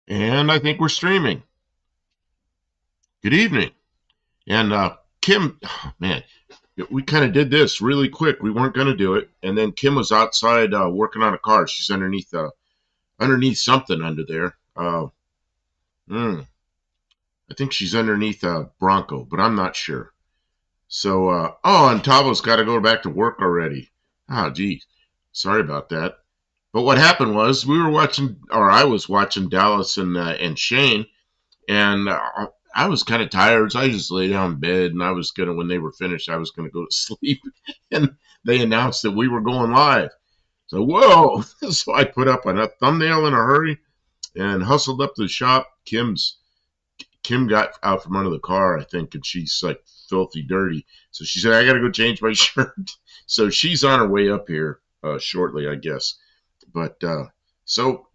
And I think we're streaming. Good evening. And Kim, man, we kind of did this really quick. We weren't going to do it, and then Kim was outside working on a car. She's underneath something under there. Mm, I think she's underneath a Bronco, but I'm not sure. So, and Tavo's got to go back to work already. Oh, geez, sorry about that. But what happened was we were watching, or I was watching Dallas and Shane, and I was kind of tired, so I just lay down in bed, and I was gonna, when they were finished, I was gonna go to sleep, and they announced that we were going live. So whoa! So I put up a thumbnail in a hurry and hustled up to the shop. Kim got out from under the car, I think, and she's like filthy dirty. So she said, "I gotta go change my shirt." So she's on her way up here shortly, I guess. But so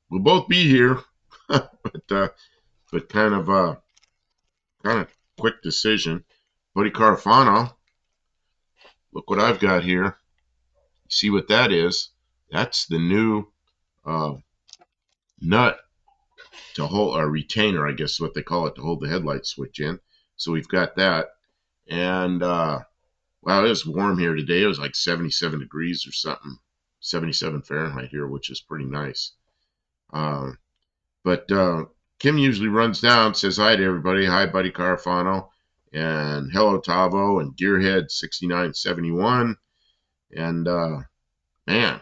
we'll both be here, but kind of quick decision. Buddy Carafano, look what I've got here. See what that is? That's the new uh, nut to hold, or retainer, I guess is what they call it, to hold the headlight switch in. So we've got that. And wow, it was warm here today. It was like 77 degrees or something, 77 Fahrenheit here, which is pretty nice. Um, but Kim usually runs down, says hi to everybody. Hi, Buddy Carafano. And hello, Tavo and Gearhead 6971. And man,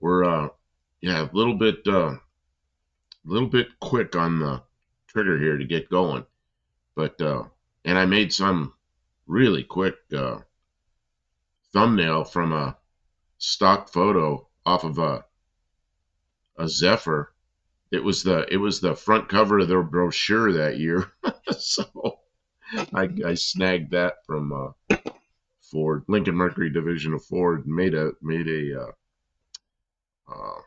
we're yeah, little bit quick on the trigger here to get going. But and I made some really quick thumbnail from a stock photo off of a Zephyr. It was the front cover of their brochure that year. So I snagged that from Ford, Lincoln Mercury division of Ford, uh,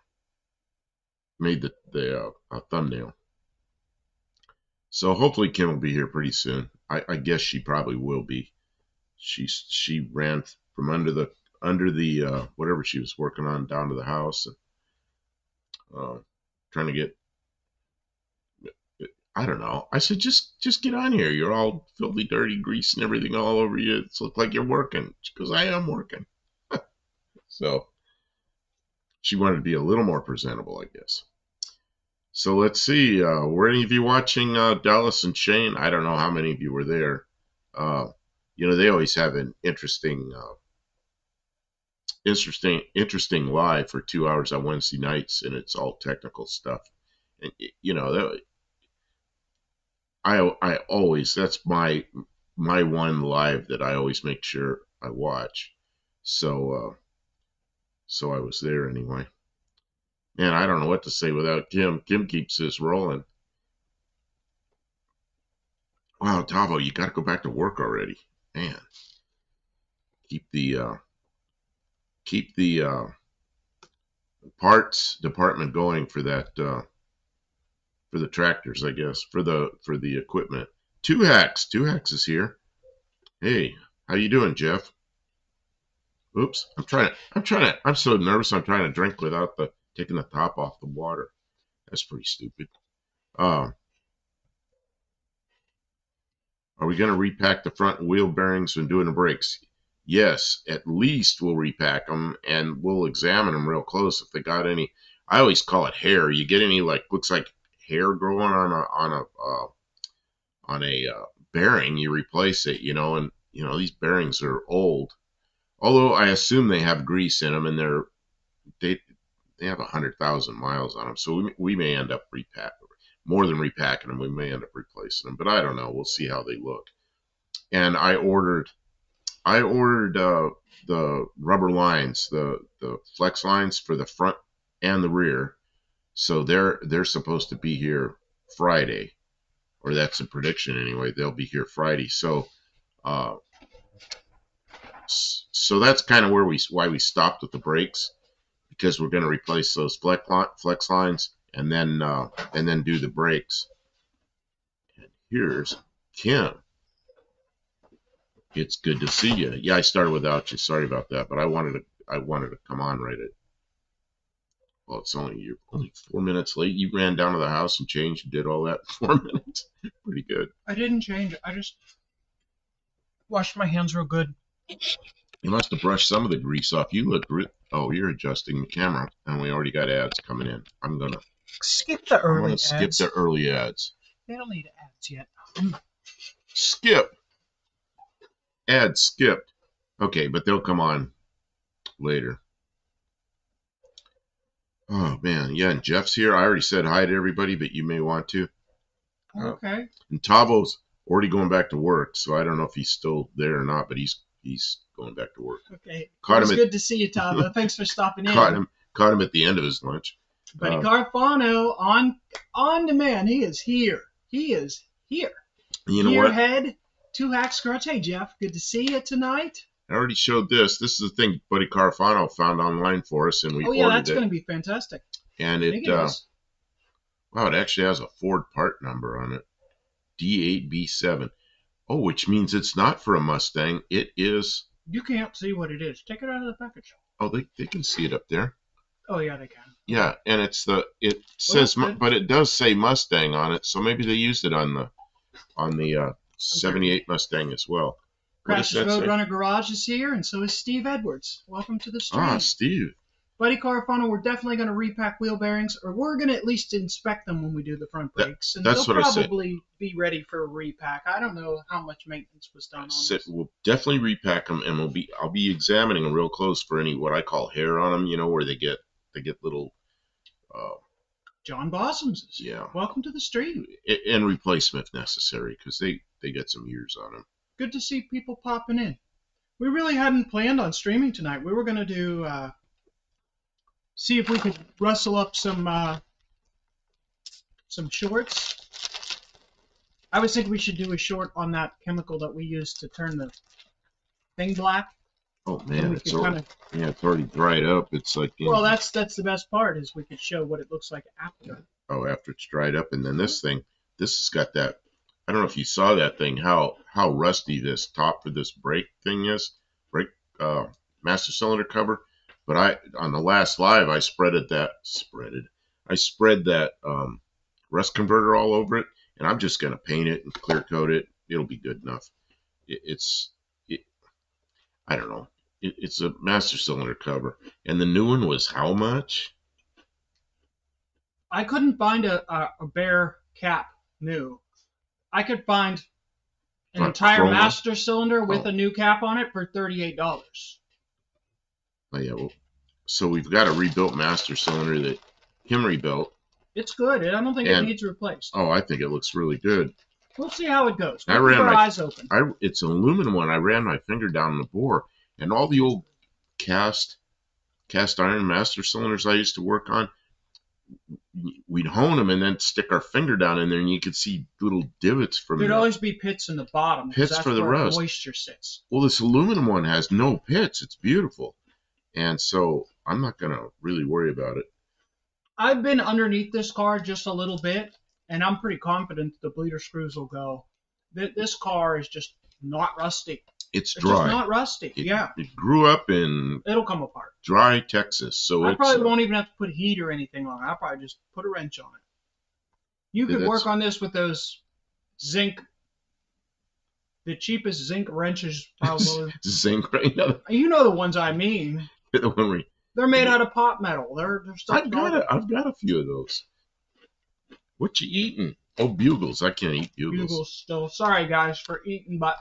made the thumbnail. So hopefully Kim will be here pretty soon. I guess she probably will be. She ran from under the whatever she was working on down to the house, and, trying to get. I don't know. I said just get on here. You're all filthy, dirty, grease and everything all over you. It looks like you're working. She goes, I am working. So she wanted to be a little more presentable, I guess. So let's see. Were any of you watching Dallas and Shane? I don't know how many of you were there. Uh, they always have an interesting live for 2 hours on Wednesday nights, and it's all technical stuff. And I always, that's my one live that I always make sure I watch. So I was there anyway. Man, I don't know what to say without Kim. Kim keeps this rolling. Wow, Tavo, you got to go back to work already, man. Keep the uh, keep the parts department going for that for the tractors, I guess, for the equipment. Two hacks is here. Hey, how you doing, Jeff? Oops, I'm so nervous. I'm trying to drink without the taking the top off the water. That's pretty stupid. Uh, are we going to repack the front wheel bearings when doing the brakes? Yes, at least we'll repack them and we'll examine them real close if they got any. I always call it hair. You get any looks like hair growing on a bearing, you replace it. And these bearings are old. Although I assume they have grease in them and they they have 100,000 miles on them, so we may end up more than repacking them. We may end up replacing them, but I don't know. We'll see how they look. And I ordered the rubber lines, the flex lines for the front and the rear. So they're supposed to be here Friday, or that's a prediction anyway. They'll be here Friday. Uh, so that's kind of why we stopped with the brakes, because we're going to replace those flex lines and then do the brakes. And here's Kim. It's good to see you. Yeah, I started without you. Sorry about that, but I wanted to come on right Well, you're only 4 minutes late. You ran down to the house and changed and did all that in 4 minutes. Pretty good. I didn't change. I just washed my hands real good. You must have brushed some of the grease off. You look. Oh, you're adjusting the camera, and we already got ads coming in. I'm gonna skip the early ads. Skip the early ads. They don't need ads yet. Skip. Ads skipped. Okay, but they'll come on later. Oh man, yeah, and Jeff's here. I already said hi to everybody, but you may want to. Okay. And Tavo's already going back to work, so I don't know if he's still there or not, but he's going back to work. Okay. It's good to see you, Tavo. Thanks for stopping in. Caught him at the end of his lunch. Buddy Carfano on demand. He is here. He is here. You know what? Gearhead, 2 Hacks Garage. Hey Jeff, good to see you tonight. I already showed this. This is the thing Buddy Carfano found online for us, and we ordered it. Oh yeah, that's going to be fantastic. And wow, it actually has a Ford part number on it, D8B7. Oh, which means it's not for a Mustang. It is. You can't see what it is. Take it out of the package. Oh, they can see it up there. Oh yeah, they can. Yeah, and it says, but it does say Mustang on it, so maybe they used it on the 78 Mustang as well. Crash's Roadrunner Garage is here, and so is Steve Edwards. Welcome to the stream. Ah, Steve. Buddy Carfano, we're definitely going to repack wheel bearings, or we're going to at least inspect them when we do the front brakes. And that's they'll what probably be ready for a repack. I don't know how much maintenance was done on this. We'll definitely repack them, and I'll be examining them real close for any what I call hair on them. You know, where they get little. John Bossums. Yeah. Welcome to the stream. And replacement if necessary, because they get some years on them. Good to see people popping in. We really hadn't planned on streaming tonight. We were going to do see if we could rustle up some shorts. I was thinking we should do a short on that chemical that we use to turn the thing black. Oh man, it's already dried up. It's like well, that's the best part is we could show what it looks like after. Oh, after it's dried up, and then this has got that. I don't know if you saw that thing. How rusty this top for this brake thing is. Master cylinder cover. But on the last live I spread that rust converter all over it, and I'm just gonna paint it and clear coat it. It'll be good enough. I don't know. It's a master cylinder cover, and the new one was how much? I couldn't find a bare cap new. I could find an entire master cylinder with a new cap on it for $38. Oh yeah, well, so we've got a rebuilt master cylinder that him rebuilt. It's good. I don't think it needs replaced. Oh, I think it looks really good. We'll see how it goes. We'll keep our eyes open. It's an aluminum one. I ran my finger down the bore, and all the old cast iron master cylinders I used to work on, we'd hone them and then stick our finger down in there, and you could see little divots from. There'd always be pits in the bottom. Pits for the rust. Moisture sits. Well, this aluminum one has no pits. It's beautiful, and so I'm not gonna really worry about it. I've been underneath this car just a little bit, and I'm pretty confident the bleeder screws will go. This car is just not rusty. It's dry. Just not rusty. It grew up in. It'll come apart. Dry Texas, so I probably won't even have to put heat or anything on it. I'll probably just put a wrench on it. You could work on this with those zinc. The cheapest zinc wrenches, probably. Zinc, right? You know the ones I mean. The one they're made out of pot metal. They're stuff. I've got a few of those. What you eating? Oh, bugles. I can't eat bugles. Bugles still. Sorry, guys, for eating, but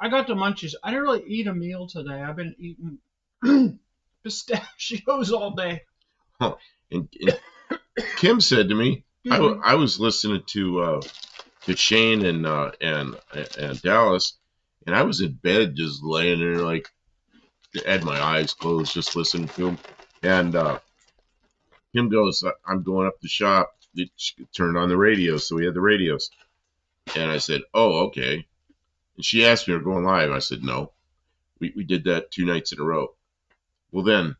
I got the munchies. I didn't really eat a meal today. I've been eating pistachios all day. Huh. And Kim said to me, I was listening to Shane and Dallas, and I was in bed just laying there like. I had my eyes closed, just listening to him. And Kim goes, I'm going up the shop. It turned on the radio, so we had the radios. And I said, oh, okay. And she asked me, we're going live. I said, no. We did that 2 nights in a row. Well, then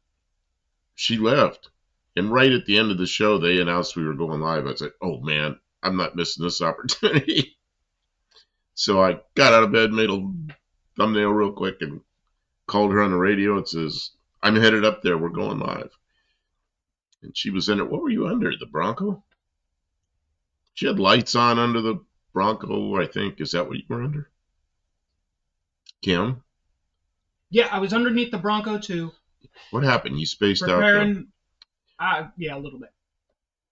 she left. And right at the end of the show, they announced we were going live. I said, oh, man, I'm not missing this opportunity. So I got out of bed, made a thumbnail real quick, and called her on the radio and says, I'm headed up there. We're going live. And she was in it. What were you under? The Bronco? She had lights on under the Bronco, I think. Is that what you were under? Kim? Yeah, I was underneath the Bronco too. What happened? You spaced out there. Preparing. Yeah, a little bit.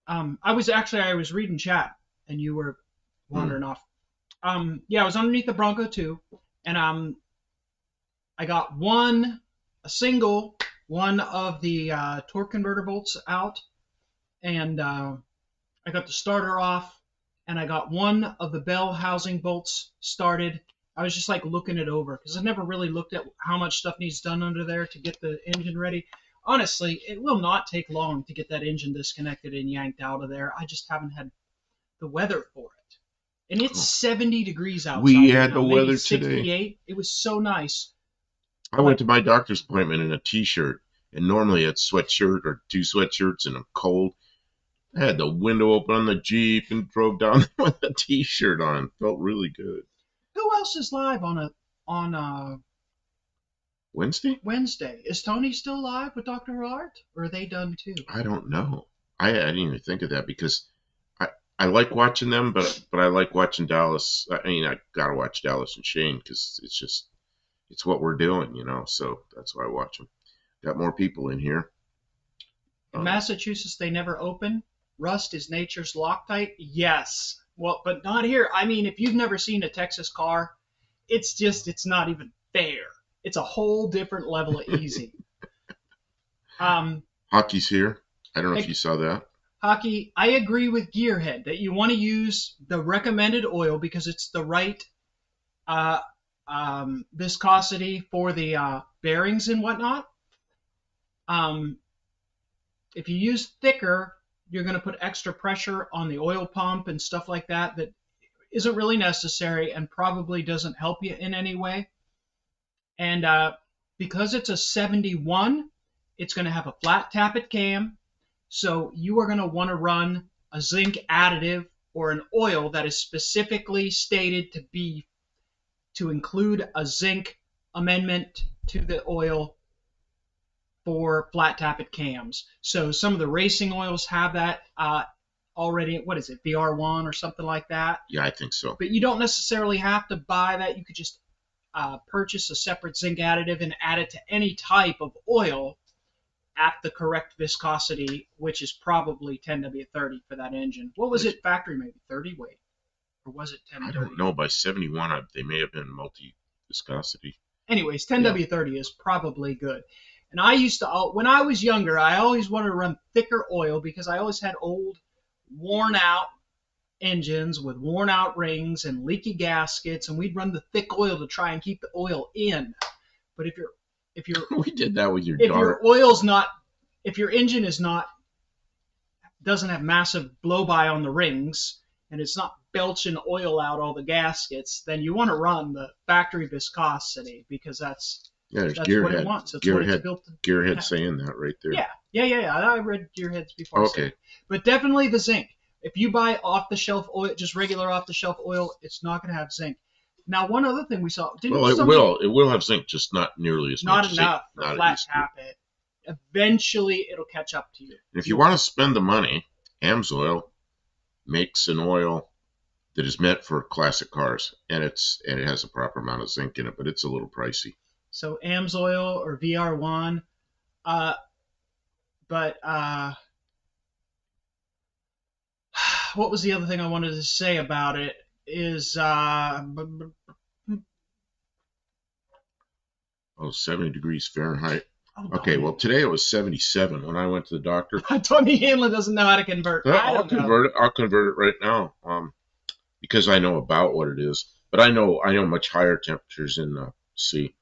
I was reading chat, and you were wandering off. Yeah, I was underneath the Bronco too, and I got a single one of the torque converter bolts out, and I got the starter off, and I got one of the bell housing bolts started. I was just like looking it over because I never really looked at how much stuff needs done under there to get the engine ready. Honestly, it will not take long to get that engine disconnected and yanked out of there. I just haven't had the weather for it. And it's 70 degrees outside. We had right the now, weather maybe 68. today. It was so nice. I went to my doctor's appointment in a t-shirt, and normally it's sweatshirt or 2 sweatshirts, and I'm cold. I had the window open on the Jeep and drove down with a t-shirt on. Felt really good. Who else is live on Wednesday? Wednesday? Is Tony still live with Dr. Art, or are they done too? I don't know. I didn't even think of that because I like watching them, but I like watching Dallas. I mean, I gotta watch Dallas and Shane because it's what we're doing, you know. So that's why I watch them. Got more people in here. In Massachusetts, they never open. Rust is nature's Loctite. Yes. Well, but not here. I mean, if you've never seen a Texas car, it's not even fair. It's a whole different level of easy. Hockey's here. I don't know if you saw that. Hockey, I agree with Gearhead that you want to use the recommended oil because it's the right viscosity for the bearings and whatnot. If you use thicker, you're going to put extra pressure on the oil pump and stuff like that isn't really necessary and probably doesn't help you in any way. And because it's a 71, it's going to have a flat tappet cam. So you are going to want to run a zinc additive or an oil that is specifically stated to include a zinc amendment to the oil for flat tappet cams. So some of the racing oils have that already. What is it, VR1 or something like that? Yeah, I think so. But you don't necessarily have to buy that. You could just purchase a separate zinc additive and add it to any type of oil at the correct viscosity, which is probably 10W30 for that engine. What was it factory, maybe 30 weight? Or was it 10W30? I don't know. By 71, they may have been multi-viscosity. Anyways, 10W30 is probably good. And I used to, when I was younger, I always wanted to run thicker oil because I always had old, worn-out engines with worn-out rings and leaky gaskets, and we'd run the thick oil to try and keep the oil in. But if you're we did that with your daughter. If your engine doesn't have massive blow-by on the rings and it's not belching oil out all the gaskets, then you want to run the factory viscosity because that's what it wants. That's what it's built to. Gearhead saying that right there. Yeah. I read Gearheads before. Okay. But definitely the zinc. If you buy off-the-shelf oil, just regular off-the-shelf oil, it's not going to have zinc. Now, one other thing we saw. It will have zinc, just not nearly as much. Not enough for flat tappet. Eventually, it'll catch up to you. If you want to spend the money, AMSOIL makes an oil that is meant for classic cars, and it has a proper amount of zinc in it, but it's a little pricey. So AMSOIL or VR1, what was the other thing I wanted to say about it? Is 70 degrees Fahrenheit. Okay, well, today it was 77 when I went to the doctor. Tony Hanlon doesn't know how to convert. I'll convert it right now because I know about what it is. But I know much higher temperatures in the sea.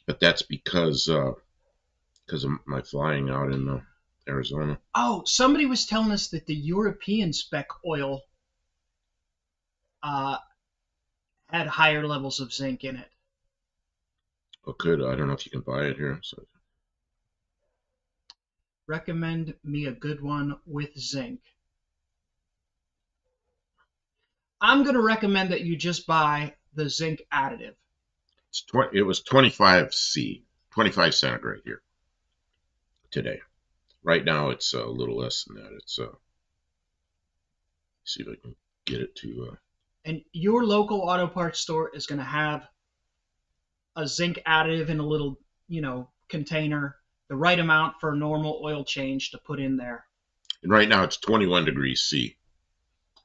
But that's because of my flying out in Arizona. Oh, somebody was telling us that the European spec oil had higher levels of zinc in it. Oh, good. I don't know if you can buy it here. So. Recommend me a good one with zinc. I'm going to recommend that you just buy the zinc additive. It was 25 centigrade here today. Right now it's a little less than that. It's see if I can get it to. And your local auto parts store is going to have a zinc additive in a little, container, the right amount for a normal oil change to put in there. And right now it's 21 degrees C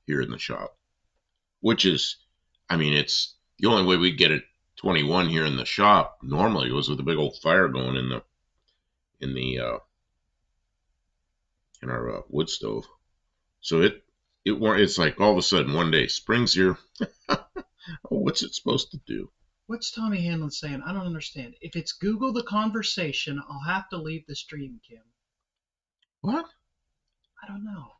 here in the shop, which is, I mean, it's the only way we get it 21 here in the shop normally was with a big old fire going in the in our wood stove. So it's like all of a sudden one day spring's here. Oh, what's it supposed to do? What's Tommy Hanlon saying? I don't understand. If it's Google the conversation, I'll have to leave the stream, Kim. What? I don't know.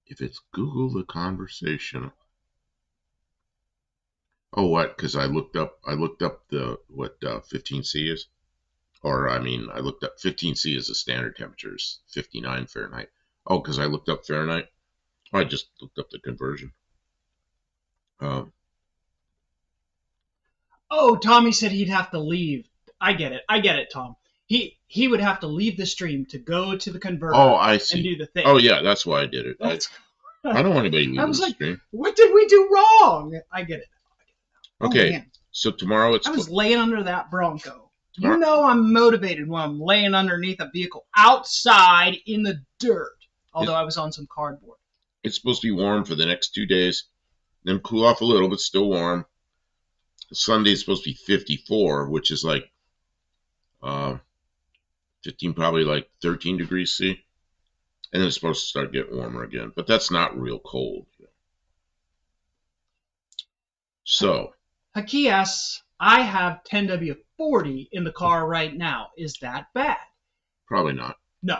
If it's Google the conversation. Oh, what? Because I looked up the what 15C is, or I mean, I looked up 15C is the standard temperature, is 59 Fahrenheit. Oh, because I looked up Fahrenheit. I just looked up the conversion. Oh, Tommy said he'd have to leave. I get it, Tom. He would have to leave the stream to go to the converter. Oh, I see. And do the thing. Oh, yeah, that's why I did it. I don't want anybody leaving the stream. What did we do wrong? I get it. Okay, oh, so tomorrow it's. I was laying under that Bronco. You know I'm motivated when I'm laying underneath a vehicle outside in the dirt. Although I was on some cardboard. It's supposed to be warm for the next 2 days, then cool off a little, but still warm. Sunday is supposed to be 54, which is like 15, probably like 13 degrees C. And then it's supposed to start getting warmer again. But that's not real cold. So. Haki asks, I have 10W40 in the car right now. Is that bad? Probably not. No.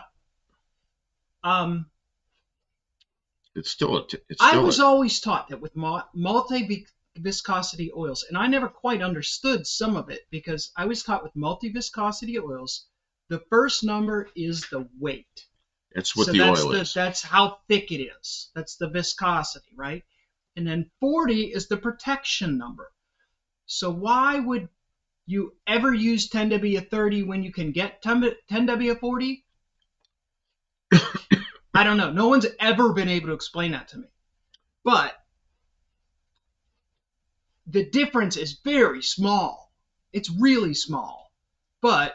It's still I was always taught that with multi-viscosity oils, and I never quite understood some of it because I was taught with multi-viscosity oils, the first number is the weight. That's what the oil is. That's how thick it is. That's the viscosity, right? And then 40 is the protection number. So why would you ever use 10W30 when you can get 10W40? I don't know. No one's ever been able to explain that to me. But the difference is very small. It's really small. But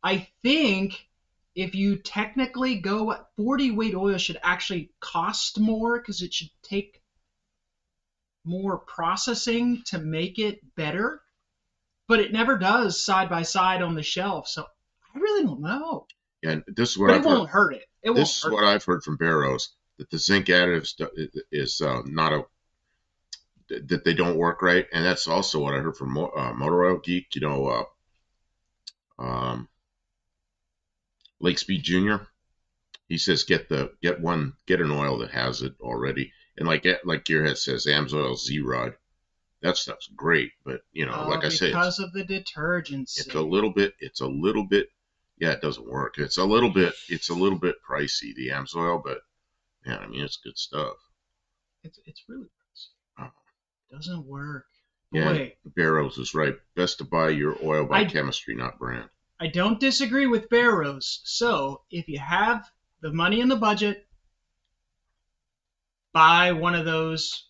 I think if you technically go at 40 weight oil should actually cost more because it should take more processing to make it better. But it never does side by side on the shelf. So I really don't know. And this is what it won't hurt it. This is what I've heard from Barrows, that the zinc additive is not a, that they don't work right. And that's also what I heard from Motor Oil Geek, Lake Speed Jr. He says get an oil that has it already. And like Gearhead says, Amsoil Z-Rod, that stuff's great. But like I say, because of the detergency, it's a little bit. Yeah, it doesn't work. It's a little bit pricey, the Amsoil, but man, I mean, it's good stuff. It's really pricey. It doesn't work. Yeah, Boy, Barrows is right. Best to buy your oil by chemistry, not brand. I don't disagree with Barrows. So if you have the money in the budget, buy one of those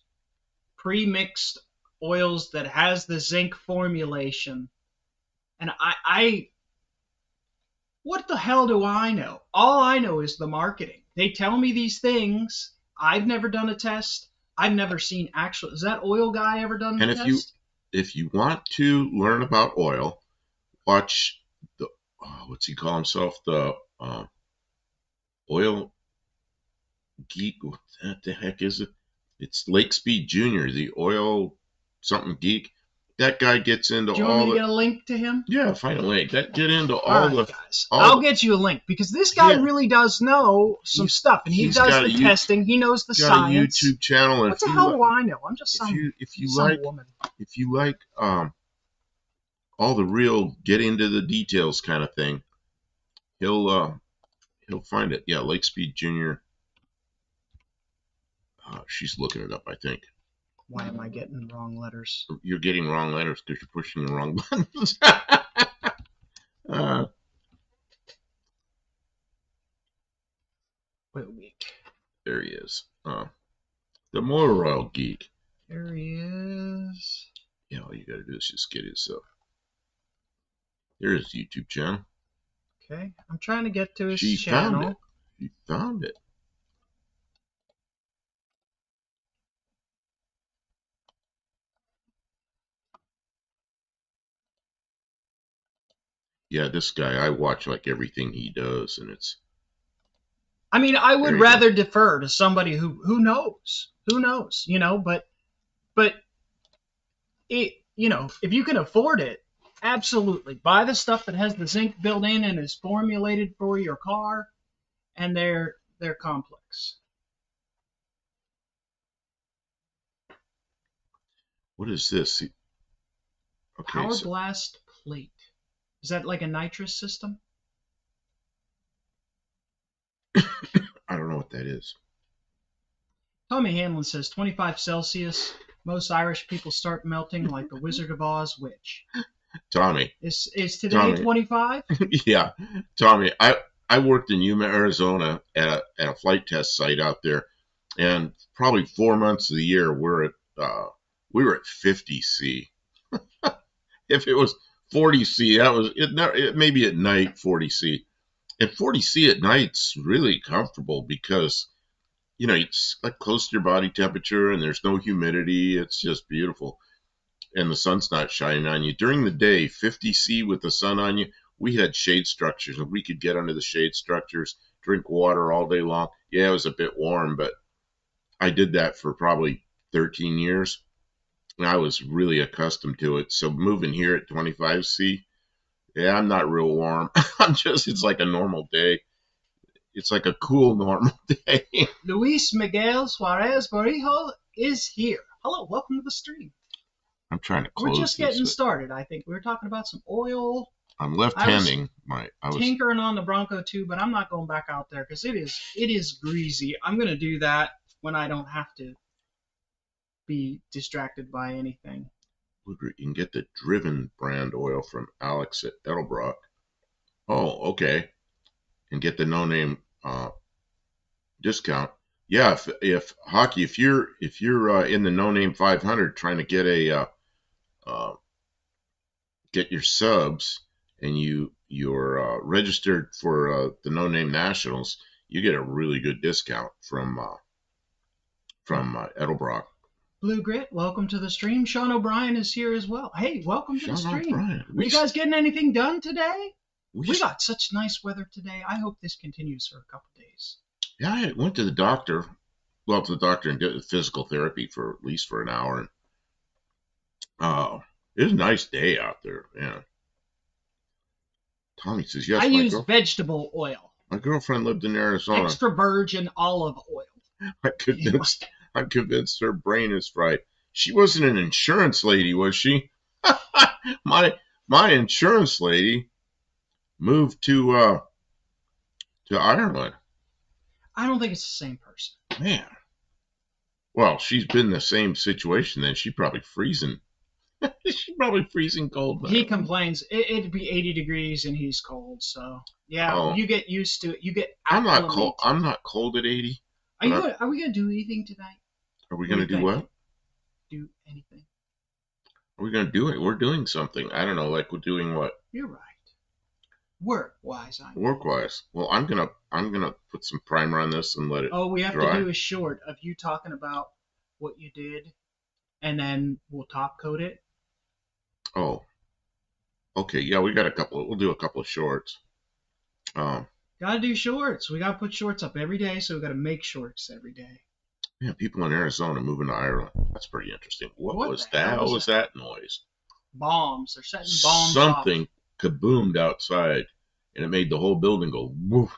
pre-mixed oils that has the zinc formulation. And what the hell do I know? All I know is the marketing. They tell me these things. I've never done a test. I've never seen actual. Has that oil guy ever done a test? If you want to learn about oil, watch the what's he call himself? The oil geek. What the heck is it? It's Lake Speed Jr., the oil something geek. That guy gets into all the... Do you want me to get a link to him? Yeah, find a link. Get into all the... Guys. I'll get you a link because this guy really does know some stuff, and he does the testing. He knows the science. He's got a YouTube channel. What the hell do I know? I'm just some woman. If you like all the real get into the details kind of thing, he'll find it. Yeah, Lake Speed Jr. She's looking it up, I think. Why am I getting wrong letters? You're getting wrong letters because you're pushing the wrong buttons. The motor oil geek. There he is. Yeah, all you gotta do is just get his here's his YouTube channel. Okay, I'm trying to get to his She found it. channel. She found it. Yeah, this guy, I watch like everything he does, and it's I mean, I would there you go. rather defer to somebody who knows. Who knows, you know, but it, you know, if you can afford it, absolutely buy the stuff that has the zinc built in and is formulated for your car, and they're complex. What is this? Okay, Power so blast plate. Is that like a nitrous system? I don't know what that is. Tommy Hanlon says 25 Celsius. Most Irish people start melting like the Wizard of Oz witch. Tommy. Is today Tommy. 25? Yeah, Tommy. I worked in Yuma, Arizona at a flight test site out there, and probably 4 months of the year we were at 50 C. If it was 40 C, that was it. Maybe at night 40 C, and 40 C at night's really comfortable because you know it's like close to your body temperature and there's no humidity. It's just beautiful, and the sun's not shining on you during the day. 50 C with the sun on you. We had shade structures, and we could get under the shade structures, drink water all day long. Yeah, it was a bit warm, but I did that for probably 13 years. And I was really accustomed to it. So moving here at 25 C, yeah, I'm not real warm. It's like a normal day. It's like a cool normal day. Luis Miguel Suarez Borijo is here. Hello, welcome to the stream. I'm trying to We're close just this. getting started. I think we were talking about some oil. I'm left-handing. I was tinkering on the Bronco too, but I'm not going back out there because it is greasy. I'm gonna do that when I don't have to be distracted by anything. You can get the Driven brand oil from Alex at Edelbrock. Oh, okay. And get the no-name discount. Yeah, if hockey, if you're in the no-name 500 trying to get get your subs and you're registered for the no-name nationals, you get a really good discount from Edelbrock. Blue Grit, welcome to the stream. Sean O'Brien is here as well. Hey, welcome to the stream. Are you guys getting anything done today? We got such nice weather today. I hope this continues for a couple days. Yeah, I went to the doctor. Well, to the doctor and did physical therapy for at least for an hour. It was a nice day out there, man. Tommy says, yes, I use vegetable oil. My girlfriend lived in Arizona. Extra virgin olive oil. I'm convinced her brain is fried. She wasn't an insurance lady, was she? my insurance lady moved to Ireland. I don't think it's the same person. Man. Well, she's been in the same situation then. She's probably freezing cold. He complains it'd be 80 degrees and he's cold, so yeah, you get used to it. You get I'm not cold. I'm not cold at 80. Are we gonna do anything tonight? Are we gonna do what? Do anything? Are we gonna do it? We're doing something. I don't know. Like we're doing what? You're right. Work-wise, Work-wise. Well, I'm gonna put some primer on this and let it. Oh, we have dry. to do a short of you talking about what you did, and then we'll top coat it. Oh. Okay. Yeah, we got a couple. We'll do a couple of shorts. Gotta do shorts. We gotta put shorts up every day, so we gotta make shorts every day. Yeah, people in Arizona moving to Ireland. That's pretty interesting. What was that? What was that noise? Bombs. They're setting bombs Something off. Kaboomed outside, and it made the whole building go woof.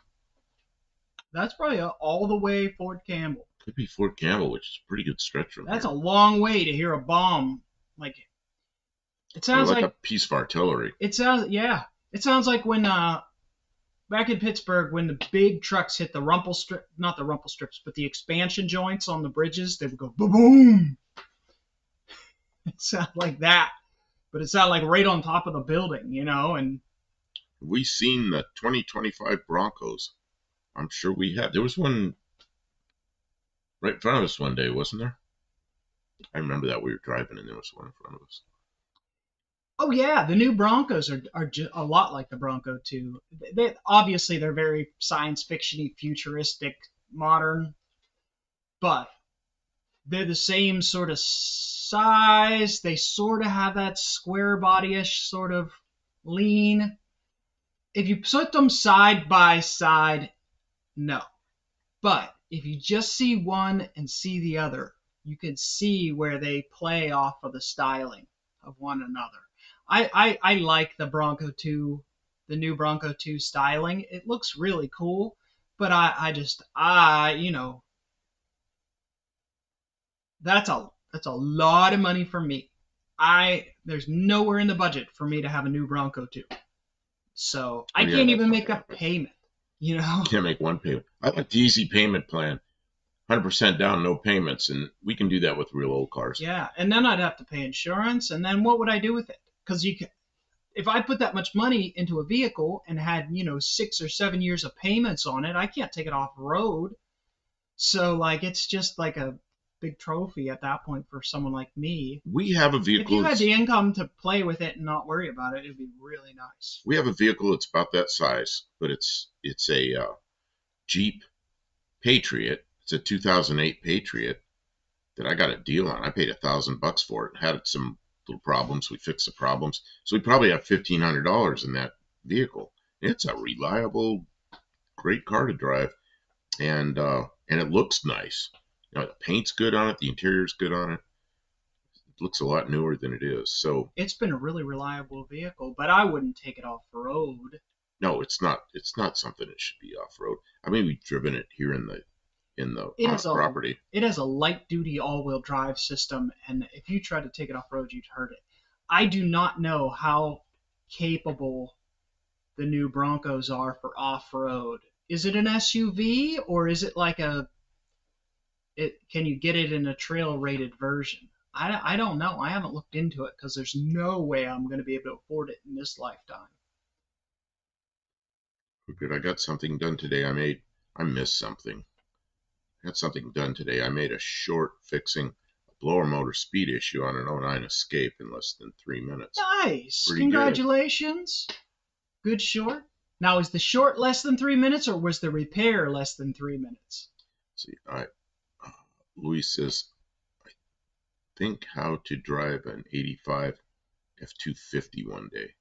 That's probably all the way Fort Campbell. Could be Fort Campbell, which is a pretty good stretch from That's here. a long way to hear a bomb. Like it sounds like a piece of artillery. It sounds like when back in Pittsburgh when the big trucks hit the not the rumple strips, but the expansion joints on the bridges, they would go boom boom. It sounded like that, but it sounded like right on top of the building, you know. And we seen the 2025 Broncos. I'm sure we have. There was one right in front of us one day, wasn't there? I remember that we were driving and there was one in front of us. Oh yeah, the new Broncos are a lot like the Bronco 2. Obviously they're very science fiction-y, futuristic, modern, but they're the same sort of size. They sort of have that square body-ish sort of lean. If you put them side by side, no. But if you just see one and see the other, you can see where they play off of the styling of one another. I like the Bronco 2, the new Bronco 2 styling. It looks really cool, but that's a lot of money for me. There's nowhere in the budget for me to have a new Bronco 2. So Oh I yeah, can't that's even not make a bad. payment, you know? Can't make one payment. I like the easy payment plan. 100% down, no payments, and we can do that with real old cars. Yeah, and then I'd have to pay insurance, and then what would I do with it? Because if I put that much money into a vehicle and had 6 or 7 years of payments on it, I can't take it off road. So like it's just like a big trophy at that point for someone like me. We have a If you vehicle. had the income to play with it and not worry about it, it'd be really nice. We have a vehicle that's about that size, but it's a Jeep Patriot. It's a 2008 Patriot that I got a deal on. I paid $1,000 for it. Had some little problems. We fixed the problems, so we probably have $1,500 in that vehicle. It's a reliable, great car to drive, and it looks nice. The paint's good on it. The interior's good on it. It looks a lot newer than it is. So It's been a really reliable vehicle, but I wouldn't take it off road. no, it's not. It's not something that should be off road. I mean, we've driven it here in the It has a property. it has a light duty all wheel drive system, and if you tried to take it off road, you'd hurt it. I do not know how capable the new Broncos are for off road. Is it an SUV or is it like can you get it in a trail rated version? I don't know. I haven't looked into it because there's no way I'm going to be able to afford it in this lifetime. Good. I got something done today. I missed something. I got something done today. I made a short fixing a blower motor speed issue on an '09 Escape in less than 3 minutes. Nice. Pretty good. Congratulations. Good short. Now, is the short less than 3 minutes or was the repair less than 3 minutes? See, Louis says, I think how to drive an '85 F250 one day.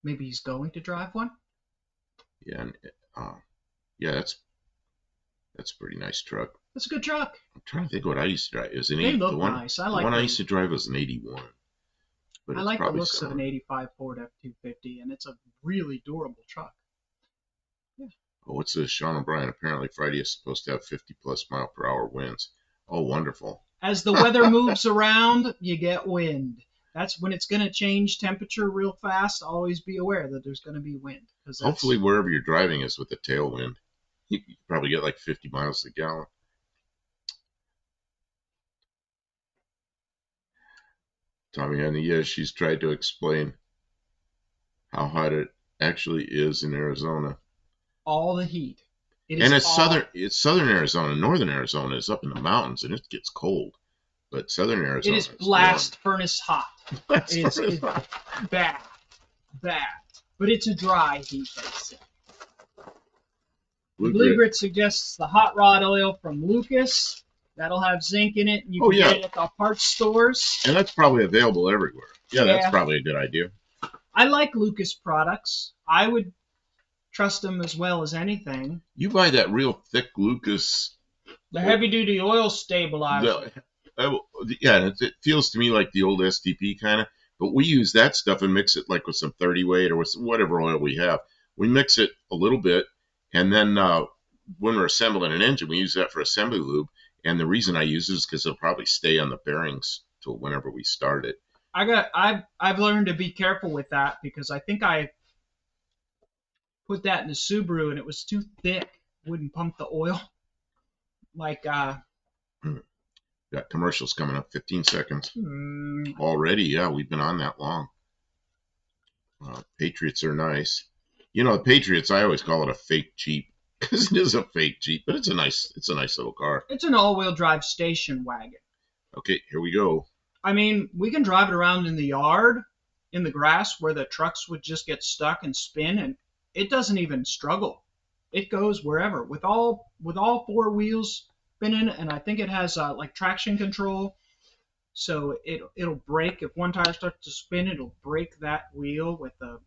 Maybe he's going to drive one? Yeah, and yeah, that's a pretty nice truck. That's a good truck. I'm trying to think what I used to drive. It was an They 80. look nice. I The like one I them. used to drive was an '81, but I it's like the probably looks of an similar. '85 Ford F250, and it's a really durable truck. Yeah. Oh, what's this? Sean O'Brien. Apparently Friday is supposed to have 50+ mile per hour winds. Oh, wonderful. As the weather moves around, you get wind. That's when it's going to change temperature real fast. Always be aware that there's going to be wind. Hopefully wherever you're driving is with a tailwind. You probably get like 50 miles a gallon. Tommy Honey, yes, she's tried to explain how hot it actually is in Arizona. all the heat. It And is it's southern Arizona. Northern Arizona is up in the mountains and it gets cold. But southern It Arizona is is blast furnace hot. blast It's furnace hot. bad, bad. But it's a dry heat, they say. Blue Blue Grit. Grit suggests the hot rod oil from Lucas. That'll have zinc in it, and you Oh, can yeah. get it at the parts stores. And that's probably available everywhere. Yeah, that's Yeah. probably a good idea. I like Lucas products. I would trust them as well as anything. You buy that real thick Lucas. The heavy duty oil stabilizer. Yeah, and it feels to me like the old STP kind of. But we use that stuff and mix it like with some 30 weight or with whatever oil we have. We mix it a little bit, and then when we're assembling an engine, we use that for assembly lube. And the reason I use it is because it'll probably stay on the bearings till whenever we start it. I've learned to be careful with that because I think I put that in the Subaru and it was too thick. Wouldn't pump the oil. Like Got commercials coming up. 15 seconds hmm, already. Yeah, we've been on that long. Patriots are nice. The Patriots, I always call it a fake Jeep. because it is a fake Jeep, but it's a nice little car. It's an all-wheel drive station wagon. Okay, here we go. I mean, we can drive it around in the yard, in the grass, where the trucks would just get stuck and spin, and it doesn't even struggle. It goes wherever with all four wheels spinning, and I think it has like traction control, so it'll brake if one tire starts to spin. It'll brake that wheel with the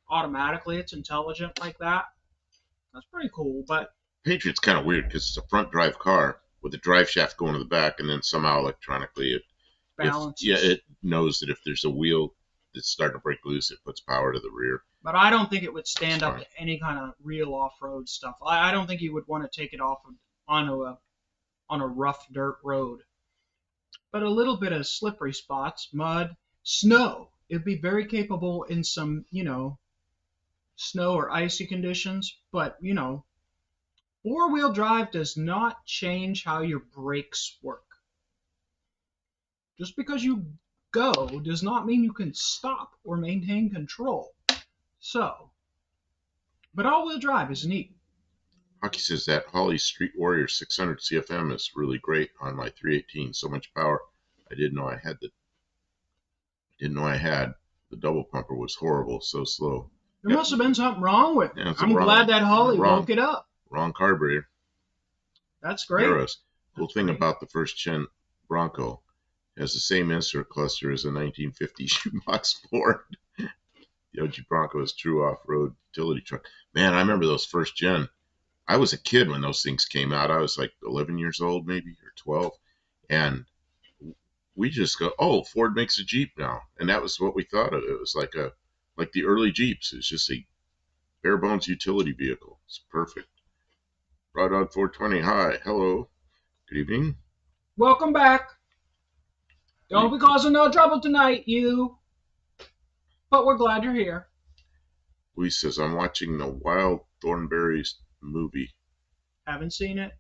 automatically. It's intelligent like that. That's pretty cool, but Patriot's kind of weird because it's a front drive car with a drive shaft going to the back, and then somehow electronically balances. it knows that if there's a wheel that's starting to break loose, it puts power to the rear. But I don't think it would It's stand up fine. to any kind of real off-road stuff. I don't think you would want to take it off on a rough dirt road. But a little bit of slippery spots, mud, snow. It'd be very capable in some, snow or icy conditions. But, four-wheel drive does not change how your brakes work. Just because you go does not mean you can stop or maintain control. So, but all-wheel drive is neat. Hockey says that Holly Street Warrior 600 CFM is really great on my 318. So much power. I didn't know I had the double pumper was horrible, so slow. There must have been something wrong with it. Yeah, I'm glad that Holly woke it up. Wrong carburetor. That's great. Arrows. Cool That's thing great. about the first gen Bronco has the same insert cluster as a 1950 shoebox Ford. The OG Bronco is true off-road utility truck. Man, I remember those first gen. I was a kid when those things came out. I was like 11 years old, maybe, or 12. And we just go, oh, Ford makes a Jeep now. And that was what we thought of. It was like the early Jeeps. It's just a bare bones utility vehicle. It's perfect. Rod on 420. Hi. Hello. Good evening. Welcome back. Don't be causing no trouble tonight, you. But we're glad you're here. Louise says, I'm watching the Wild Thornberrys movie Haven't seen it?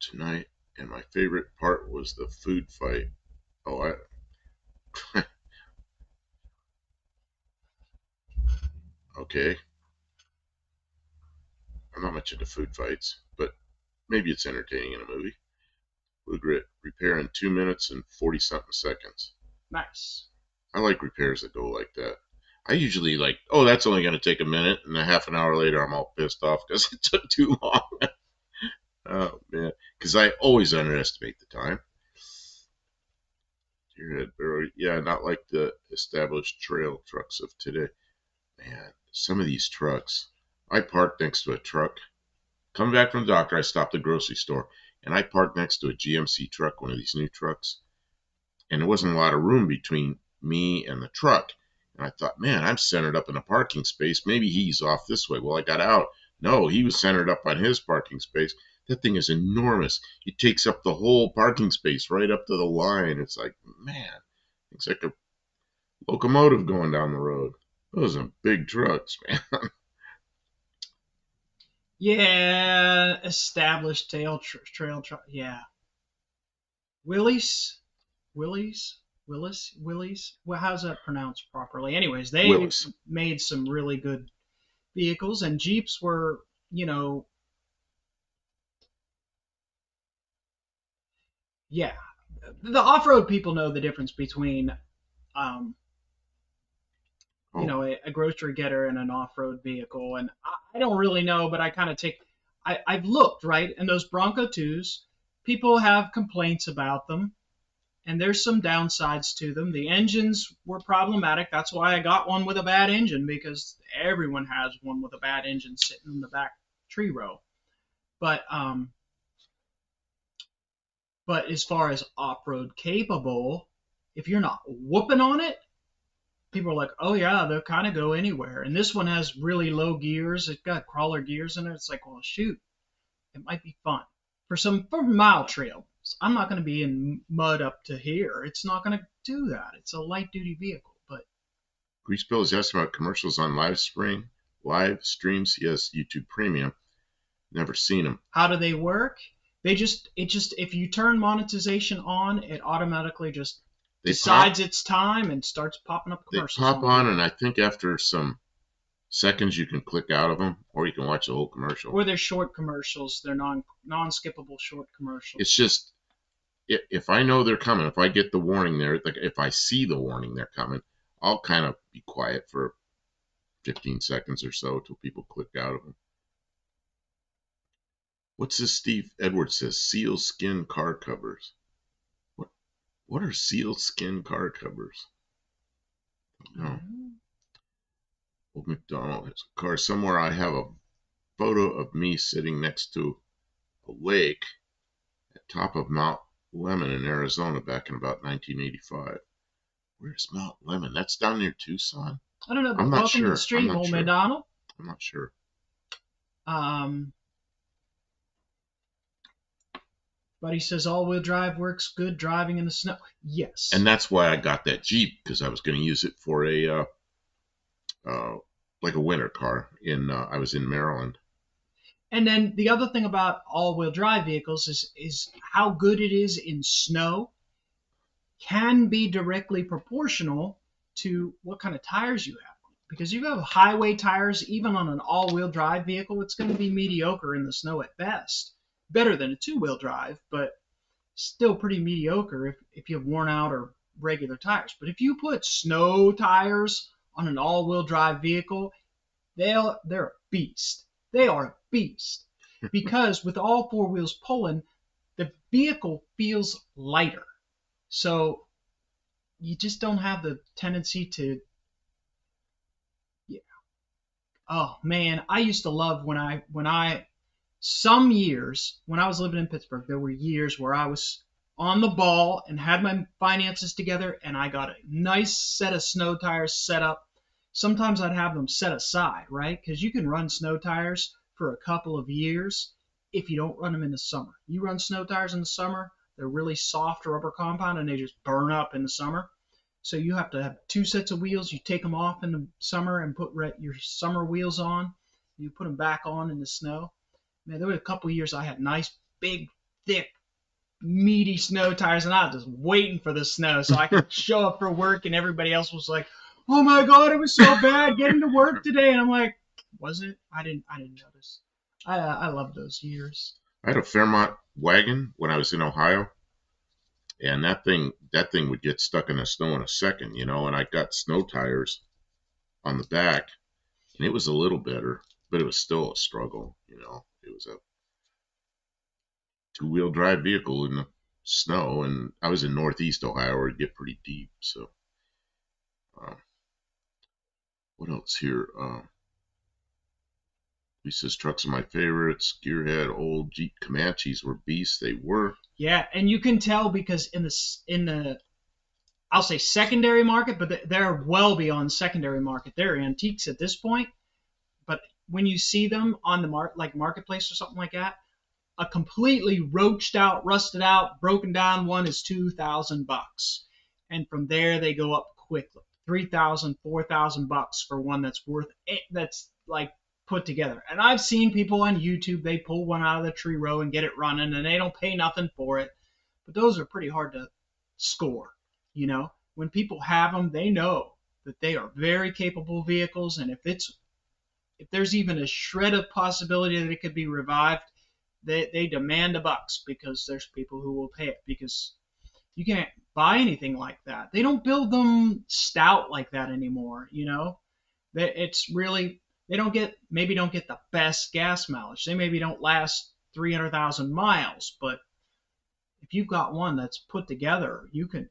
tonight, and my favorite part was the food fight. Oh, okay. I'm not much into food fights, but maybe it's entertaining in a movie. Blue Grit, repair in 2 minutes and 40 something seconds. Nice. I like repairs that go like that. I usually like, oh, that's only going to take a minute, and a half an hour later, I'm all pissed off because it took too long. Oh, man. Because I always underestimate the time. Yeah, not like the established trail trucks of today. Man, some of these trucks. I parked next to a truck. Coming back from the doctor, I stopped at the grocery store, and I parked next to a GMC truck, one of these new trucks. And there wasn't a lot of room between me and the truck. And I thought, man, I'm centered up in a parking space. Maybe he's off this way. Well, I got out. No, he was centered up on his parking space. That thing is enormous. It takes up the whole parking space right up to the line. It's like, man, it's like a locomotive going down the road. Those are big trucks, man. Yeah, established trail truck. Yeah. Willis. Well, how's that pronounced properly? Anyways, they Willis. made some really good vehicles, and Jeeps were, yeah. The off-road people know the difference between, um, Oh, a grocery getter and an off-road vehicle, and I don't really know, but I kind of I've looked, right, and those Bronco 2s, people have complaints about them, and there's some downsides to them. The engines were problematic. That's why I got one with a bad engine, because everyone has one with a bad engine sitting in the back tree row. But as far as off-road capable, if you're not whooping on it, people are like, oh yeah, they'll kind of go anywhere. And this one has really low gears. It's got crawler gears in it. It's like, well, shoot, it might be fun for mile trails. I'm not going to be in mud up to here. It's not going to do that. It's a light duty vehicle. But Grease Bill is asking about commercials on live streams. Yes, YouTube Premium. Never seen them. how do they work? If you turn monetization on, it automatically just decides it's time and starts popping up They commercials. pop on, and I think after some seconds you can click out of them, or you can watch the whole commercial. Or they're short commercials. They're non-skippable short commercials. It's just, if I know they're coming, if I get the warning there, like if I see the warning they're coming, I'll kind of be quiet for 15 seconds or so till people click out of them. What's this? Steve Edwards says seal skin car covers. What are seal skin car covers? No. Old McDonald has a car somewhere. I have a photo of me sitting next to a lake at top of Mount Lemmon in Arizona back in about 1985. Where's Mount Lemmon? That's down near Tucson. I don't know, but I'm not welcome sure. to the stream, old McDonald. I'm not sure. But he says all-wheel drive works good driving in the snow. Yes. And that's why I got that Jeep, because I was going to use it for a like a winter car. I was in Maryland. And then the other thing about all-wheel drive vehicles is how good it is in snow can be directly proportional to what kind of tires you have. Because you have highway tires, even on an all-wheel drive vehicle, it's going to be mediocre in the snow at best. Better than a two-wheel drive, but still pretty mediocre if you have worn out or regular tires. But if you put snow tires on an all-wheel drive vehicle, they're a beast. They are a beast. Because with all four wheels pulling, the vehicle feels lighter. So you just don't have the tendency to, oh man, I used to love some years when I was living in Pittsburgh, there were years where I was on the ball and had my finances together and I got a nice set of snow tires set up. Sometimes I'd have them set aside, right? Because you can run snow tires for a couple of years if you don't run them in the summer. You run snow tires in the summer, they're really soft rubber compound and they just burn up in the summer. So you have to have two sets of wheels. You take them off in the summer and put your summer wheels on. You put them back on in the snow. Man, there were a couple of years I had nice, big, thick, meaty snow tires, and I was just waiting for the snow so I could show up for work, and everybody else was like, "Oh my God, it was so bad getting to work today," and I'm like, "Was it? I didn't notice." I love those years. I had a Fairmont wagon when I was in Ohio, and that thing would get stuck in the snow in a second, and I got snow tires on the back, and it was a little better, but it was still a struggle, It was a two-wheel drive vehicle in the snow, and I was in Northeast Ohio where it'd get pretty deep. So, what else here? He says trucks are my favorites. Gearhead, old Jeep Comanches were beasts. They were. Yeah, and you can tell because in the I'll say secondary market, but they're well beyond secondary market. They're antiques at this point. But when you see them on the marketplace or something like that, a completely roached out, rusted out, broken down one is $2,000, and from there they go up quickly, $3,000, $4,000 for one that's like put together. And I've seen people on YouTube, they pull one out of the tree row and get it running, and they don't pay nothing for it. But those are pretty hard to score. When people have them, they know that they are very capable vehicles, and if there's even a shred of possibility that it could be revived, they demand the bucks because there's people who will pay it because you can't buy anything like that. They don't build them stout like that anymore. It's really, they don't get the best gas mileage. They maybe don't last 300,000 miles, but if you've got one that's put together, you can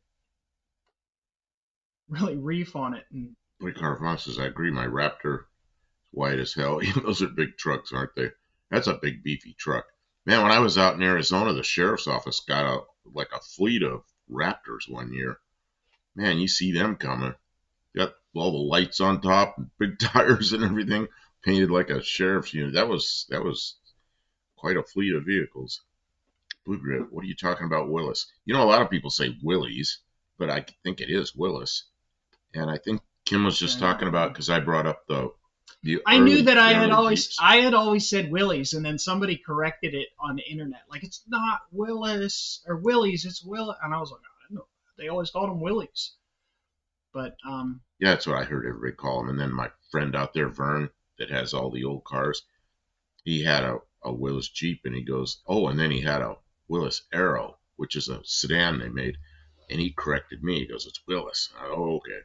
really reef on it. And Carvon says, I agree. My Raptor is wide as hell. Those are big trucks, aren't they? That's a big, beefy truck. Man, when I was out in Arizona, the sheriff's office got a fleet of Raptors one year. Man, you see them coming. Got all the lights on top, and big tires and everything, painted like a sheriff's unit. That was quite a fleet of vehicles. Blue Grit, what are you talking about, Willis? A lot of people say Willys, but I think it is Willis. And I think Kim was just talking about, because I brought up I knew that I had always said Willys, and then somebody corrected it on the internet. Like, it's not Willis or Willys, it's Will. And I was like, I don't know. They always called them Willys. But Yeah, that's what I heard everybody call them. And then my friend out there, Vern, that has all the old cars, he had a Willis Jeep, and he goes, oh, and then he had a Willis Arrow, which is a sedan they made, and he corrected me. He goes, it's Willis. Oh, okay.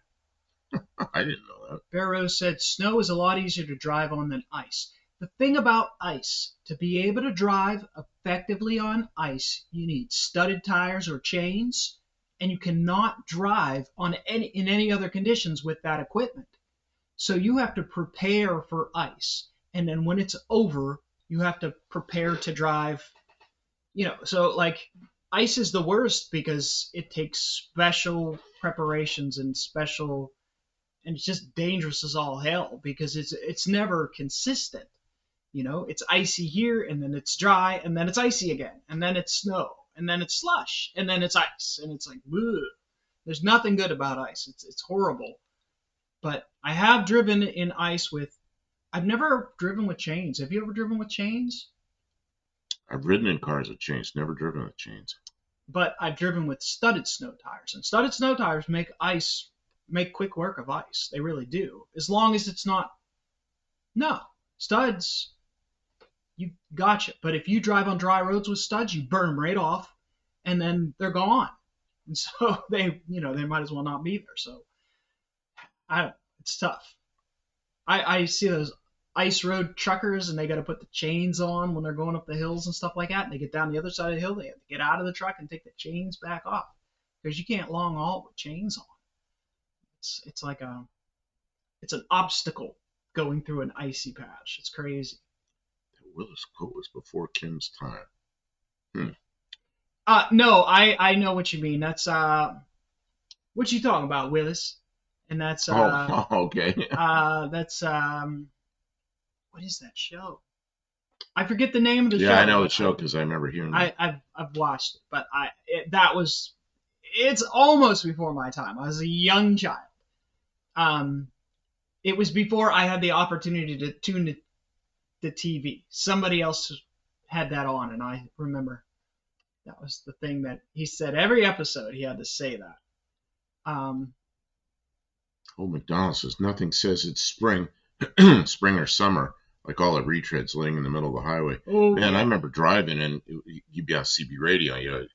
I didn't know that. Barrow said snow is a lot easier to drive on than ice. The thing about ice, to be able to drive effectively on ice, you need studded tires or chains, and you cannot drive in any other conditions with that equipment. So you have to prepare for ice, and then when it's over, you have to prepare to drive. So like ice is the worst because it takes special preparations and special, and it's just dangerous as all hell because it's never consistent. It's icy here, and then it's dry, and then it's icy again, and then it's snow, and then it's slush, and then it's ice, and it's like, ugh. There's nothing good about ice. It's horrible. But I have driven in ice with. I've never driven with chains. Have you ever driven with chains? I've ridden in cars with chains, never driven with chains. But I've driven with studded snow tires, and studded snow tires make quick work of ice. They really do, as long as it's not. No, studs, you gotcha. But if you drive on dry roads with studs, you burn them right off, and then they're gone. And so they might as well not be there. So it's tough. I see those ice road truckers, and they got to put the chains on when they're going up the hills and stuff like that. And they get down the other side of the hill, they have to get out of the truck and take the chains back off because you can't long haul with chains on. It's like it's an obstacle going through an icy patch. It's crazy. The Willis quote was before Kim's time. No, I know what you mean. That's what you talking about, Willis? And that's okay. That's what is that show? I forget the name of the show. Yeah, I know the show because I remember hearing it. I've watched it, but it's almost before my time. I was a young child. It was before I had the opportunity to tune the TV. Somebody else had that on, and I remember that was the thing that he said every episode. He had to say that. McDonald says nothing says it's spring, spring or summer, like all the retreads laying in the middle of the highway. Oh, Man, I remember driving, and you'd be on CB radio.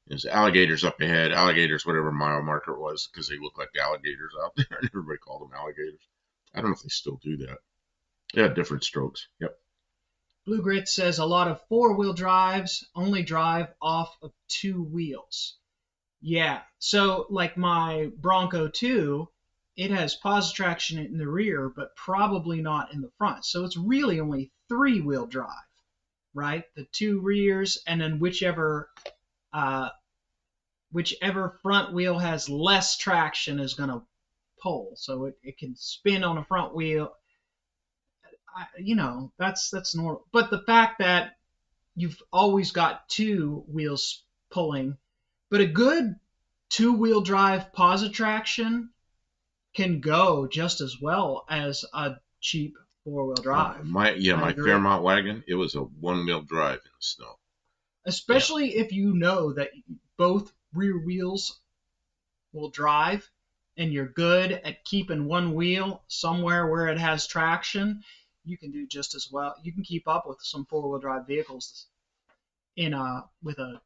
There's alligators up ahead, alligators, whatever mile marker it was, because they look like alligators out there, and everybody called them alligators. I don't know if they still do that. Yeah, different strokes. Yep. Blue Grit says a lot of four-wheel drives only drive off of two wheels. Yeah, so like my Bronco 2, it has positive traction in the rear, but probably not in the front. So it's really only three-wheel drive, right? The two rears, and then whichever front wheel has less traction is going to pull. So it can spin on a front wheel. That's normal. But the fact that you've always got two wheels pulling, but a good two-wheel drive positive traction can go just as well as a cheap four-wheel drive. My Fairmont wagon, it was a one-wheel drive in the snow. Especially if you know that both rear wheels will drive, and you're good at keeping one wheel somewhere where it has traction, you can do just as well. You can keep up with some four-wheel drive vehicles with a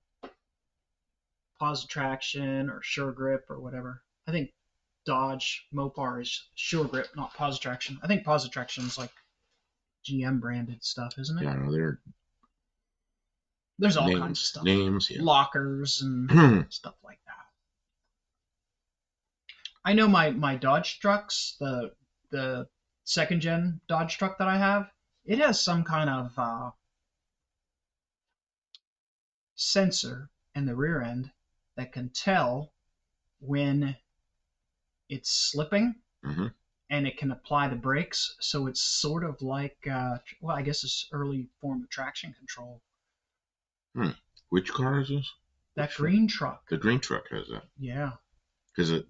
positive traction or sure grip or whatever. I think Dodge Mopar is sure grip, not positive traction. I think positive traction is like GM branded stuff, isn't it? Yeah, no, there's all kinds of stuff. Names, yeah. Lockers and stuff like that. I know my Dodge trucks, the second gen Dodge truck that I have, it has some kind of sensor in the rear end that can tell when it's slipping, and it can apply the brakes. So it's sort of like, I guess it's early form of traction control. Which car is this? That green truck. The green truck has that. Yeah. Because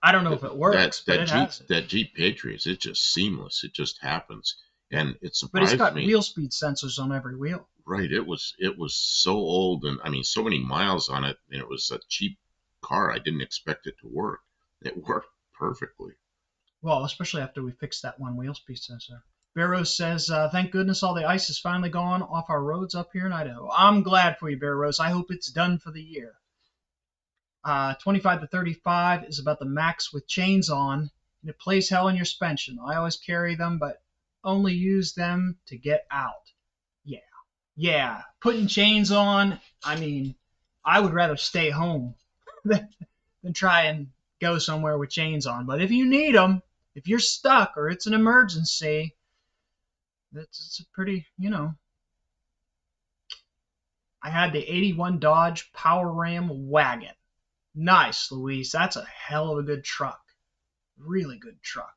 I don't know if it works, but it has it. That Jeep Patriots, it's just seamless. It just happens, and it surprised me. But it's got wheel speed sensors on every wheel. Right. It was so old, and I mean, so many miles on it, and it was a cheap car. I didn't expect it to work. It worked perfectly. Well, especially after we fixed that one wheel piece sensor. Barrows says, thank goodness all the ice is finally gone off our roads up here in Idaho. I'm glad for you, Barrows. I hope it's done for the year. 25 to 35 is about the max with chains on, and it plays hell in your suspension. I always carry them, but only use them to get out. Yeah. Putting chains on, I mean, I would rather stay home than try and go somewhere with chains on. But if you need them, if you're stuck or it's an emergency, it's a pretty, I had the 81 Dodge Power Ram wagon. Nice, Luis. That's a hell of a good truck. Really good truck.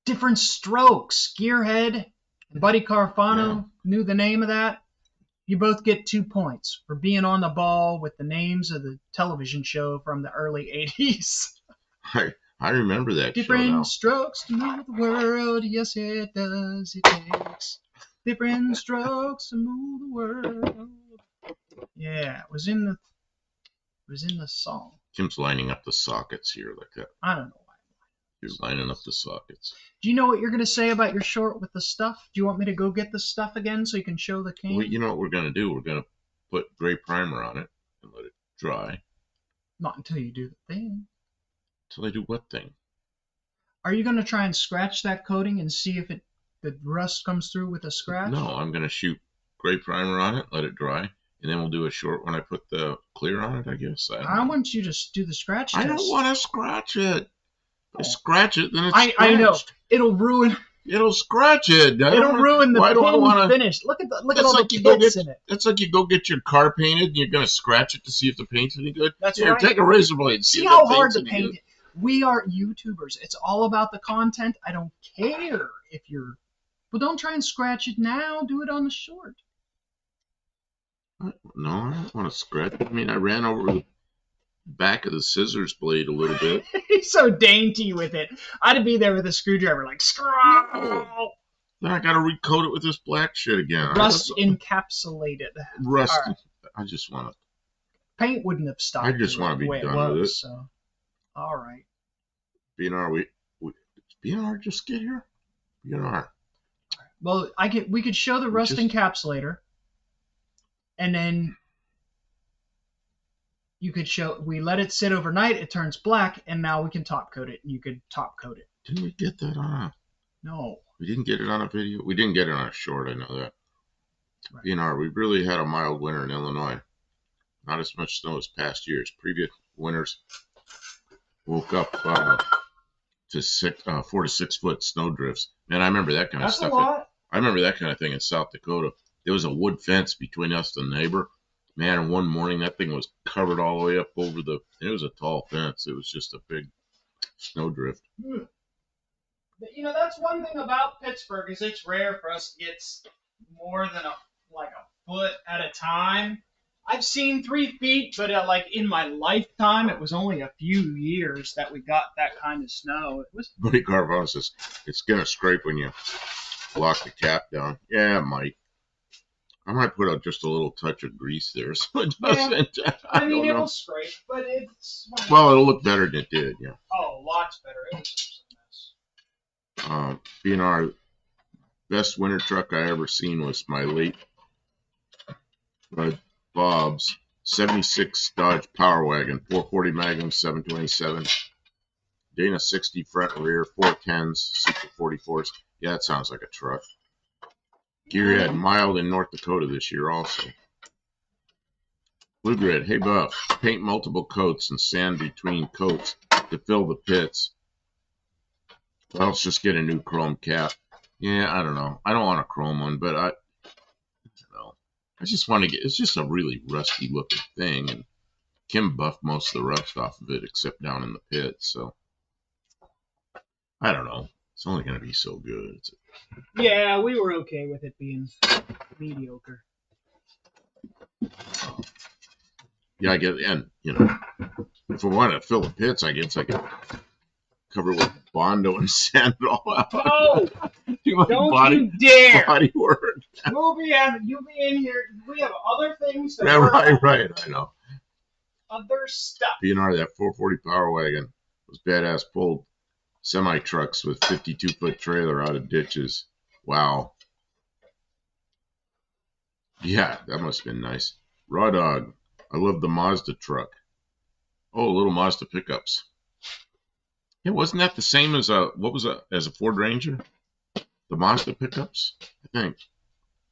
Different strokes. Gearhead and Buddy Carfano knew the name of that. You both get 2 points for being on the ball with the names of the television show from the early 80s. I remember that Different show now. strokes to move the world. Yes, it does. It takes different strokes to move the world. Yeah, it was in the song. Tim's lining up the sockets here like that. I don't know why. You're lining up the sockets. Do you know what you're going to say about your short with the stuff? Do you want me to go get the stuff again so you can show the can? Well, you know what we're going to do? We're going to put gray primer on it and let it dry. Not until you do the thing. Until I do what thing? Are you going to try and scratch that coating and see if the rust comes through with a scratch? No, I'm going to shoot gray primer on it, let it dry, and then we'll do a short when I put the clear on it, I guess. I want you to do the scratch test. I don't want to scratch it. I scratch it, then it's scratched. I know. It'll ruin. It'll scratch it. It'll ruin the pin finish. Look at all the pits in it. It's like you go get your car painted and you're going to scratch it to see if the paint's any good. That's right. Take a razor blade and see how hard to paint it. We are YouTubers. It's all about the content. I don't care if you're... Well, don't try and scratch it now. Do it on the short. No, I don't want to scratch it. I mean, I ran over the back of the scissors blade a little bit. He's so dainty with it. I'd be there with a screwdriver like, no. Then I got to recoat it with this black shit again. Rust encapsulated. Rust. Right. I just want to... Paint wouldn't have stopped. I just want to be done with it. So. All right. BNR, BNR just get here? BNR. Well, we could show the rust encapsulator, and then you could show, we let it sit overnight, it turns black, and now we can top coat it, and you could top coat it. Didn't we get that on No. We didn't get it on a video? We didn't get it on a short, I know that. Right. BNR, we really had a mild winter in Illinois. Not as much snow as past years. Previous winters woke up to 4 to 6 foot snow drifts. Man, I remember that kind of stuff. That's a lot. I remember that kind of thing in South Dakota. There was a wood fence between us and the neighbor. Man, and one morning that thing was covered all the way up over it was a tall fence. It was just a big snow drift. But, that's one thing about Pittsburgh is it's rare for us to get more than a foot at a time. I've seen 3 feet, but in my lifetime, it was only a few years that we got that kind of snow. It was. Buddy Carvana says it's gonna scrape when you lock the cap down. Yeah, it might. I might put out just a little touch of grease there, so it doesn't. Yeah. I mean, it'll scrape, but it's. Well, it'll look better than it did. Yeah. Oh, lots better. It was just a mess. BNR, best winter truck I ever seen was my late Bob's 76 Dodge Power Wagon, 440 Magnum, 727, Dana 60 front and rear, 410s, Super 44s. Yeah, that sounds like a truck. Gearhead, mild in North Dakota this year also. Blue Grid, hey Buff, paint multiple coats and sand between coats to fill the pits. Well, let's just get a new chrome cap. Yeah, I don't know. I don't want a chrome one, but I just want to it's just a really rusty looking thing, and Kim buffed most of the rust off of it except down in the pit, so I don't know. It's only going to be so good. Yeah, we were okay with it being mediocre. Yeah, I get, and if I wanted to fill the pits, I guess I could cover it with Bondo and sand it all out. No! Don't you dare! Body work. You'll be in here. We have other things to work on. Right, I know. Other stuff. BNR, that 440 Power Wagon Those badass pulled semi trucks with 52-foot trailer out of ditches. Wow. Yeah, that must have been nice. Raw Dog. I love the Mazda truck. Oh, little Mazda pickups. Yeah, wasn't that the same as a Ford Ranger? The Mazda pickups? I think.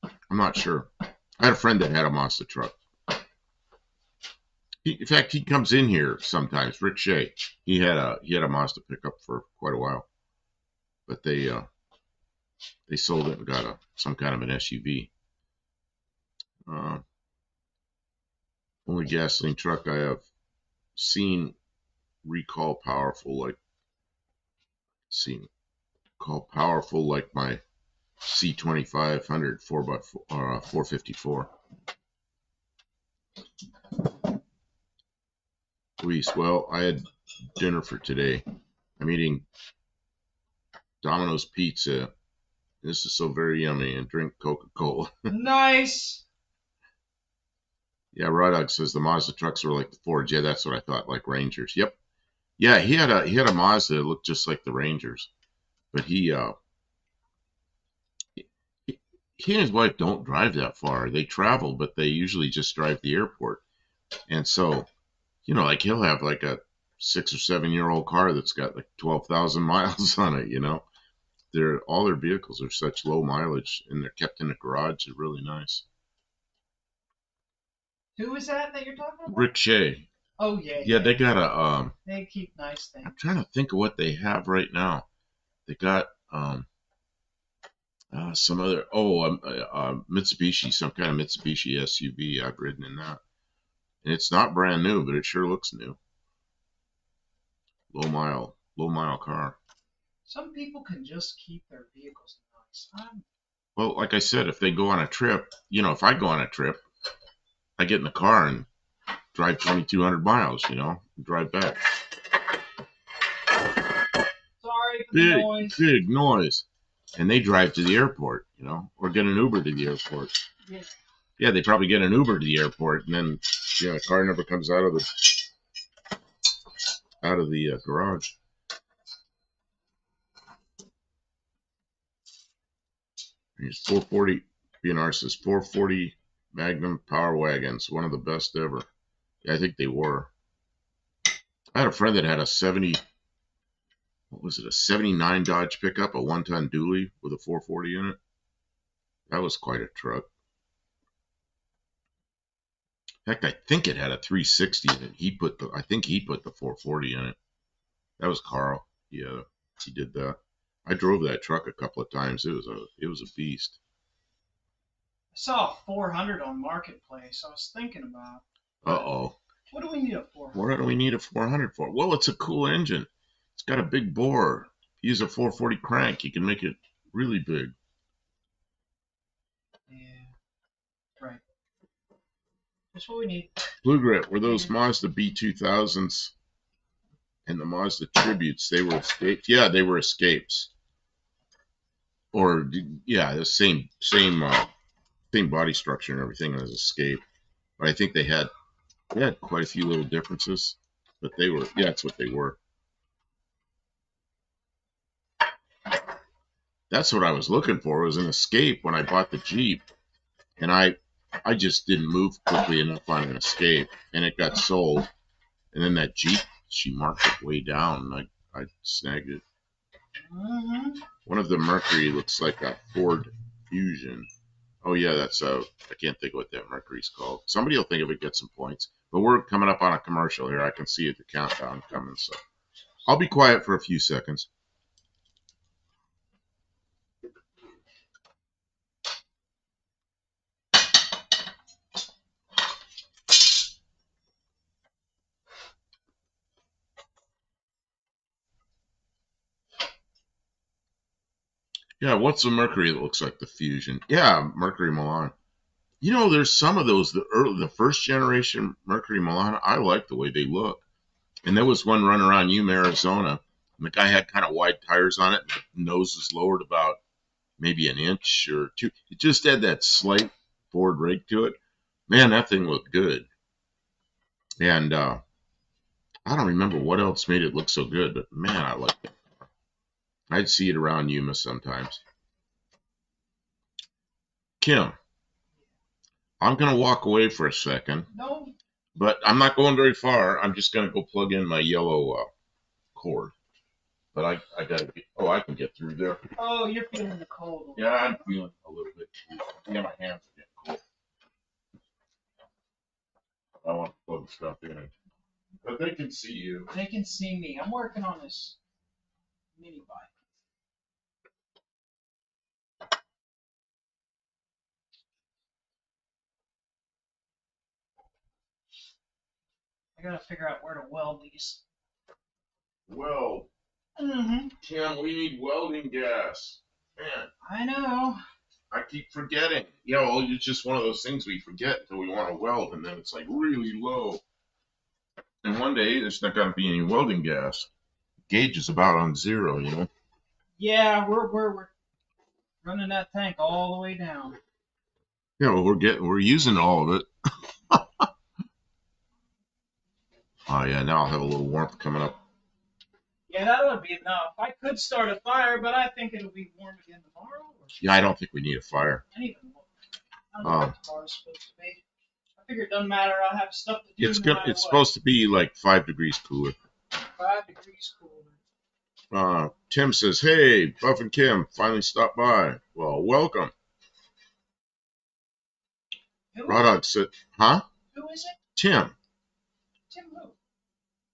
I'm not sure. I had a friend that had a Mazda truck. In fact, he comes in here sometimes. Rick Shea. He had a Mazda pickup for quite a while, but they sold it and got some kind of an SUV. Only gasoline truck I have seen recall powerful like my C2500 454. Luis, well, I had dinner for today. I'm eating Domino's pizza. This is so very yummy, and drink Coca-Cola. Nice. Yeah, Rodog says the Mazda trucks were like the Fords. Yeah, that's what I thought, like Rangers. Yep. Yeah, he had a Mazda that looked just like the Rangers, but he and his wife don't drive that far. They travel, but they usually just drive the airport. And so, like he'll have like a 6 or 7 year old car that's got like 12,000 miles on it. All their vehicles are such low mileage, and they're kept in a garage. They're really nice. Who is that you're talking about? Rick Shea. Oh yeah. Yeah, they got a they keep nice things. I'm trying to think of what they have right now. They got some other Mitsubishi, some kind of Mitsubishi SUV. I've ridden in that, and it's not brand new, but it sure looks new. Low mile car. Some people can just keep their vehicles nice. Well, like I said, if they go on a trip, if I go on a trip, I get in the car and drive 2,200 miles, drive back. Sorry for the noise. Big noise. And they drive to the airport, or get an Uber to the airport. Yeah. Yeah, they probably get an Uber to the airport, and then, the car never comes out of the garage. He's 440. BNR says 440 Magnum Power Wagons, one of the best ever. Yeah, I think they were. I had a friend that had a 79 Dodge pickup, a 1-ton dually with a 440 in it. That was quite a truck. In fact, I think it had a 360 in it. I think he put the 440 in it. That was Carl. Yeah, he did that. I drove that truck a couple of times. It was a beast. I saw a 400 on Marketplace. I was thinking about. Uh-oh. What do we need a 400? What do we need a 400 for? Well, it's a cool engine. It's got a big bore. If you use a 440 crank, you can make it really big. Yeah. Right. That's what we need. Blue Grit, were those Mazda B2000s and the Mazda Tributes, they were escapes? Yeah, they were escapes. Or, yeah, the same body structure and everything as Escape. But I think they had quite a few little differences. But that's what they were. That's what I was looking for, was an Escape when I bought the Jeep. And I just didn't move quickly enough on an Escape, and it got sold. And then that Jeep, she marked it way down, and I snagged it. Mm-hmm. One of the Mercury looks like a Ford Fusion. Oh yeah, I can't think of what that Mercury's called. Somebody will think of it, get some points. But we're coming up on a commercial here. I can see the countdown coming, so I'll be quiet for a few seconds. Yeah, what's a Mercury that looks like the Fusion? Yeah, Mercury Milan. There's some of those, the first generation Mercury Milan, I like the way they look. And there was one running around Yuma, Arizona, and the guy had kind of wide tires on it, and the nose was lowered about maybe an inch or two. It just had that slight forward rake to it. Man, that thing looked good. And I don't remember what else made it look so good, but man, I like it. I'd see it around Yuma sometimes. Kim, I'm going to walk away for a second, No. but I'm not going very far. I'm just going to go plug in my yellow cord. But I got to get, oh, I can get through there. Oh, you're feeling the cold. Yeah, I'm feeling a little bit. Yeah, my hands are getting cold. I want to plug stuff in. But they can see you. They can see me. I'm working on this mini bike. I gotta figure out where to weld these. Weld. Mm-hmm. Tim, we need welding gas. Man, I know. I keep forgetting. You know, it's just one of those things we forget until we want to weld, and then it's like really low. And one day there's not going to be any welding gas. Gauge is about on zero, you know. Yeah, we're running that tank all the way down. Yeah, well, we're using all of it. Oh yeah, now I'll have a little warmth coming up. Yeah, that would be enough. I could start a fire, but I think it'll be warm again tomorrow. Yeah, I don't think we need a fire. I don't know what tomorrow's supposed to be. I figure it doesn't matter. I'll have stuff to do. It's supposed to be like 5 degrees cooler. 5 degrees cooler. Tim says, "Hey, Buff and Kim finally stopped by. Well, welcome." Rodog said, "Huh? Who is it? Tim. Tim who?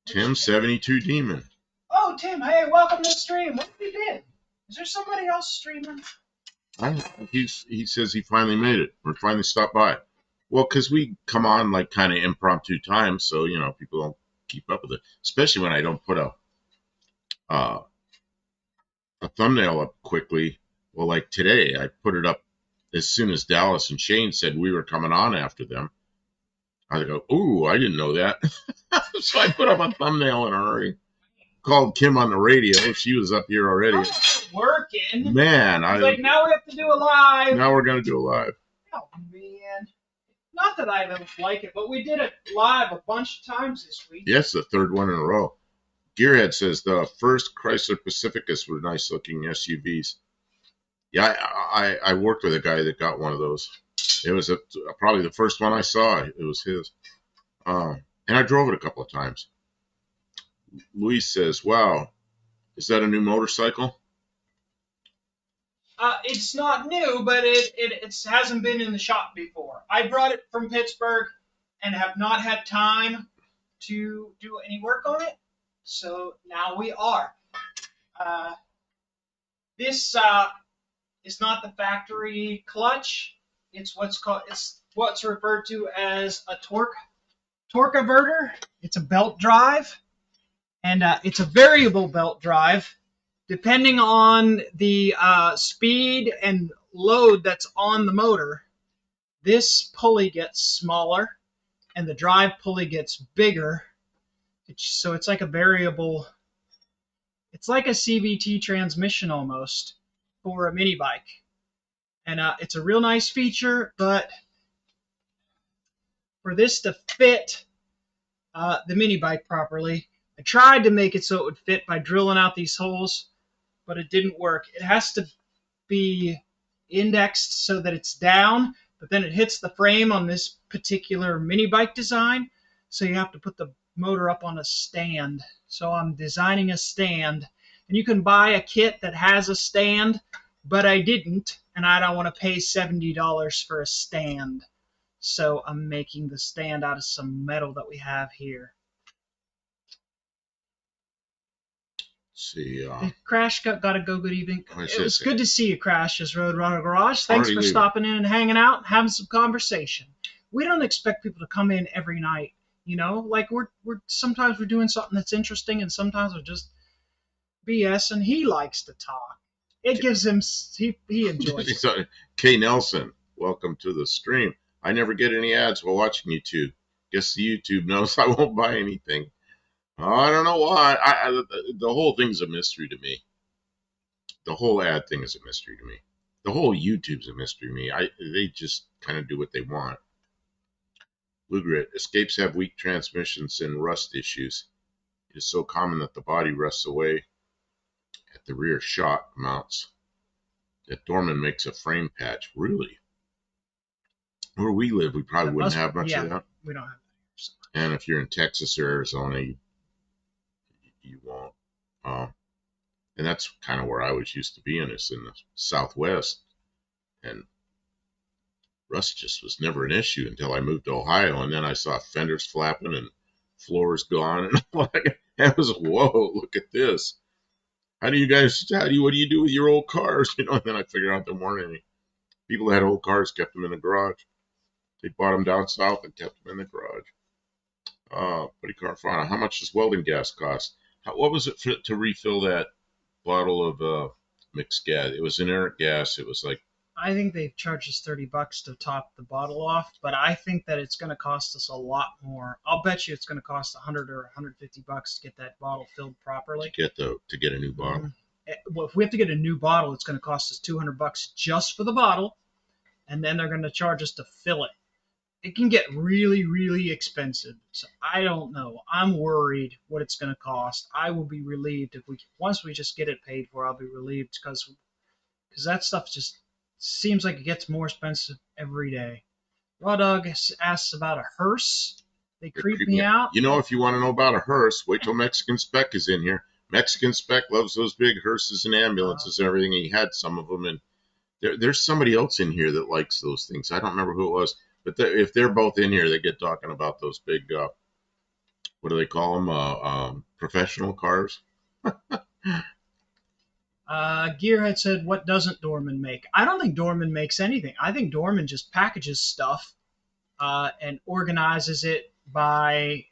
Tim 72 Demon." Oh, Tim. Hey, welcome to the stream. What have you been? Is there somebody else streaming? He says he finally made it, or finally stopped by. Well, because we come on like kind of impromptu times, so you know people don't keep up with it. Especially when I don't put a thumbnail up quickly. Well, like today, I put it up as soon as Dallas and Shane said we were coming on after them. I go, "Ooh, I didn't know that," so I put up a thumbnail in a hurry. Called Kim on the radio. She was up here already. Working. Man, I was like, now we have to do a live. Now we're gonna do a live. Oh man. Not that I don't like it, but we did it live a bunch of times this week. Yes, the third one in a row. Gearhead says the first Chrysler Pacificas were nice looking SUVs. Yeah, I worked with a guy that got one of those. It was probably the first one I saw. It was his. And I drove it a couple of times. Luis says, "Wow, is that a new motorcycle?" It's not new, but it hasn't been in the shop before. I brought it from Pittsburgh and have not had time to do any work on it. So now we are. This is not the factory clutch. It's what's referred to as a torque averter. It's a belt drive, and it's a variable belt drive. Depending on the speed and load that's on the motor, this pulley gets smaller and the drive pulley gets bigger. So it's like a variable, it's like a CVT transmission almost for a mini bike. And it's a real nice feature, but for this to fit the mini bike properly, I tried to make it so it would fit by drilling out these holes, but it didn't work. It has to be indexed so that it's down, but then it hits the frame on this particular mini bike design, so you have to put the motor up on a stand. So I'm designing a stand, and you can buy a kit that has a stand, but I didn't, and I don't want to pay $70 for a stand. So I'm making the stand out of some metal that we have here. See, Crash got to go. Good evening. It was good to see you, Crash, as Roadrunner Garage. Thanks for stopping in and hanging out and having some conversation. We don't expect people to come in every night, you know. Like we're sometimes we're doing something that's interesting, and sometimes we're just BS. And he likes to talk. It gives him he enjoys it. K Nelson, welcome to the stream. I never get any ads while watching YouTube. Guess the YouTube knows I won't buy anything. I don't know why. The whole thing's a mystery to me. The whole ad thing is a mystery to me. The whole YouTube's a mystery to me. They just kind of do what they want. Blue Grit, Escapes have weak transmissions and rust issues. is so common that the body rests away at the rear shock mounts that Dorman makes a frame patch. Really? Where we live, we probably wouldn't have much of that. We don't have that here. So. And if you're in Texas or Arizona, you won't. And that's kind of where I was used to being, is in the Southwest. And rust just was never an issue until I moved to Ohio, and then I saw fenders flapping and floors gone, and I was, whoa, look at this. What do you do with your old cars? And then I figured out there weren't any. People that had old cars kept them in the garage. They bought them down south and kept them in the garage. Buddy Carfana, how much does welding gas cost? What was it to refill that bottle of mixed gas? It was inert gas. It was like, I think they charged us $30 to top the bottle off, but I think that it's going to cost us a lot more. I'll bet you it's going to cost $100 or $150 to get that bottle filled properly. To get a new bottle. Well, if we have to get a new bottle, it's going to cost us $200 just for the bottle, and then they're going to charge us to fill it. It can get really, really expensive. So I don't know. I'm worried what it's going to cost. I will be relieved once we just get it paid for. I'll be relieved because that stuff just seems like it gets more expensive every day. Raw Dog asks about a hearse. They creep me out. If you want to know about a hearse, wait till Mexican Spec is in here. Mexican Spec loves those big hearses and ambulances and everything. He had some of them, and there's somebody else in here that likes those things. I don't remember who it was, but if they're both in here, they get talking about those big, what do they call them? Professional cars. Gearhead said, what doesn't Dorman make? I don't think Dorman makes anything. I think Dorman just packages stuff and organizes it by,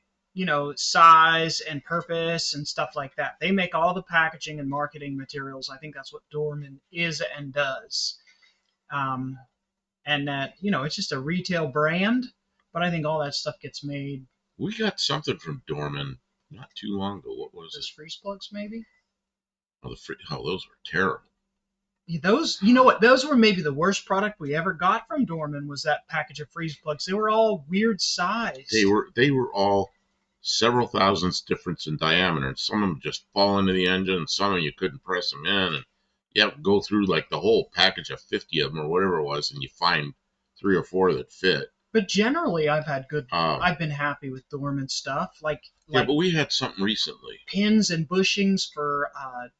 size and purpose and stuff like that. They make all the packaging and marketing materials. I think that's what Dorman is and does. And that, it's just a retail brand, but I think all that stuff gets made. We got something from Dorman not too long ago. What was it? Freeze plugs, maybe? Those were terrible. Those were maybe the worst product we ever got from Dorman, was that package of freeze plugs. They were all weird size. They were all several thousandths difference in diameter, and some of them just fall into the engine, and some of them you couldn't press them in, and you have to go through like the whole package of 50 of them or whatever it was, and you find 3 or 4 that fit. But generally, I've been happy with Dorman stuff. But we had something recently. Pins and bushings for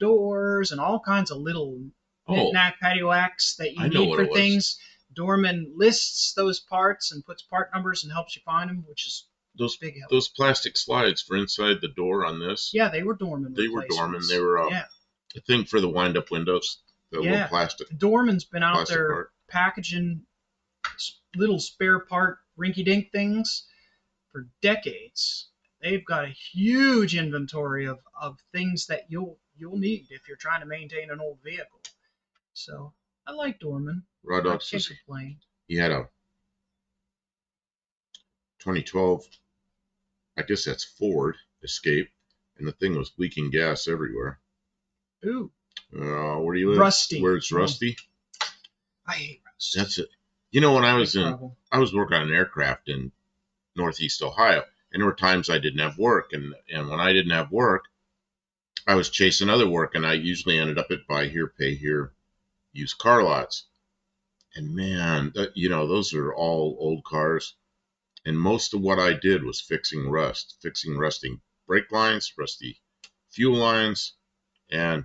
doors and all kinds of little knick-knack patio-whacks that you need for things. Dorman lists those parts and puts part numbers and helps you find them, which is big help. Those plastic slides for inside the door on this. Yeah, they were Dorman. They were a thing for the wind-up windows. The little plastic. Dorman's been out there packaging little spare part rinky-dink things for decades. They've got a huge inventory of things that you'll need if you're trying to maintain an old vehicle. So I like Dorman. Raw Dog says he had a 2012, I guess that's Ford Escape, and the thing was leaking gas everywhere. Ooh. Where do you live? Rusty. Where it's rusty? I hate rusty. That's it. When I was working on an aircraft in Northeast Ohio, and there were times I didn't have work, and when I didn't have work, I was chasing other work, and I usually ended up at buy here, pay here, used car lots. And man, those are all old cars, and most of what I did was fixing rusting brake lines, rusty fuel lines, and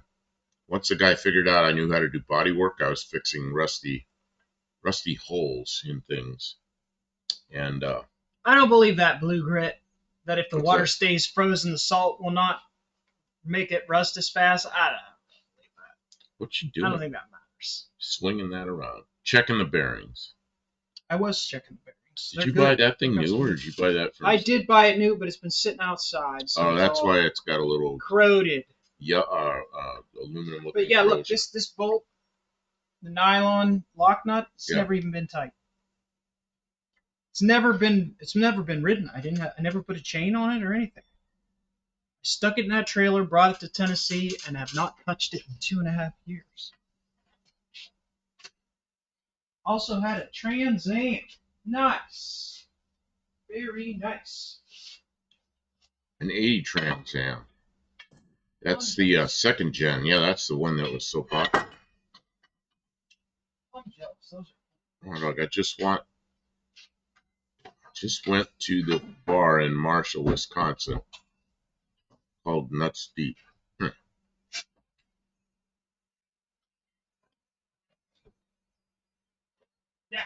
once the guy figured out I knew how to do body work, I was fixing rusty holes in things. And I don't believe that, Blue Grit, that if the water stays frozen, the salt will not make it rust as fast. I don't believe that. What you doing? I don't think that matters. Swinging that around. Checking the bearings. I was checking the bearings. Did you buy that thing new, or did you buy that from... I did buy it new, but it's been sitting outside. So that's why it's got a little... corroded. Yeah, aluminum. But yeah, look, this bolt, the nylon lock nut, it's never even been tight. It's never been ridden. I never put a chain on it or anything. I stuck it in that trailer, brought it to Tennessee, and have not touched it in 2.5 years. Also had a Trans Am. Nice. Very nice. An 80 Trans Am. That's the second gen. Yeah, that's the one that was so popular. Oh, look, I just went to the bar in Marshall, Wisconsin, called Nuts Deep. Yeah.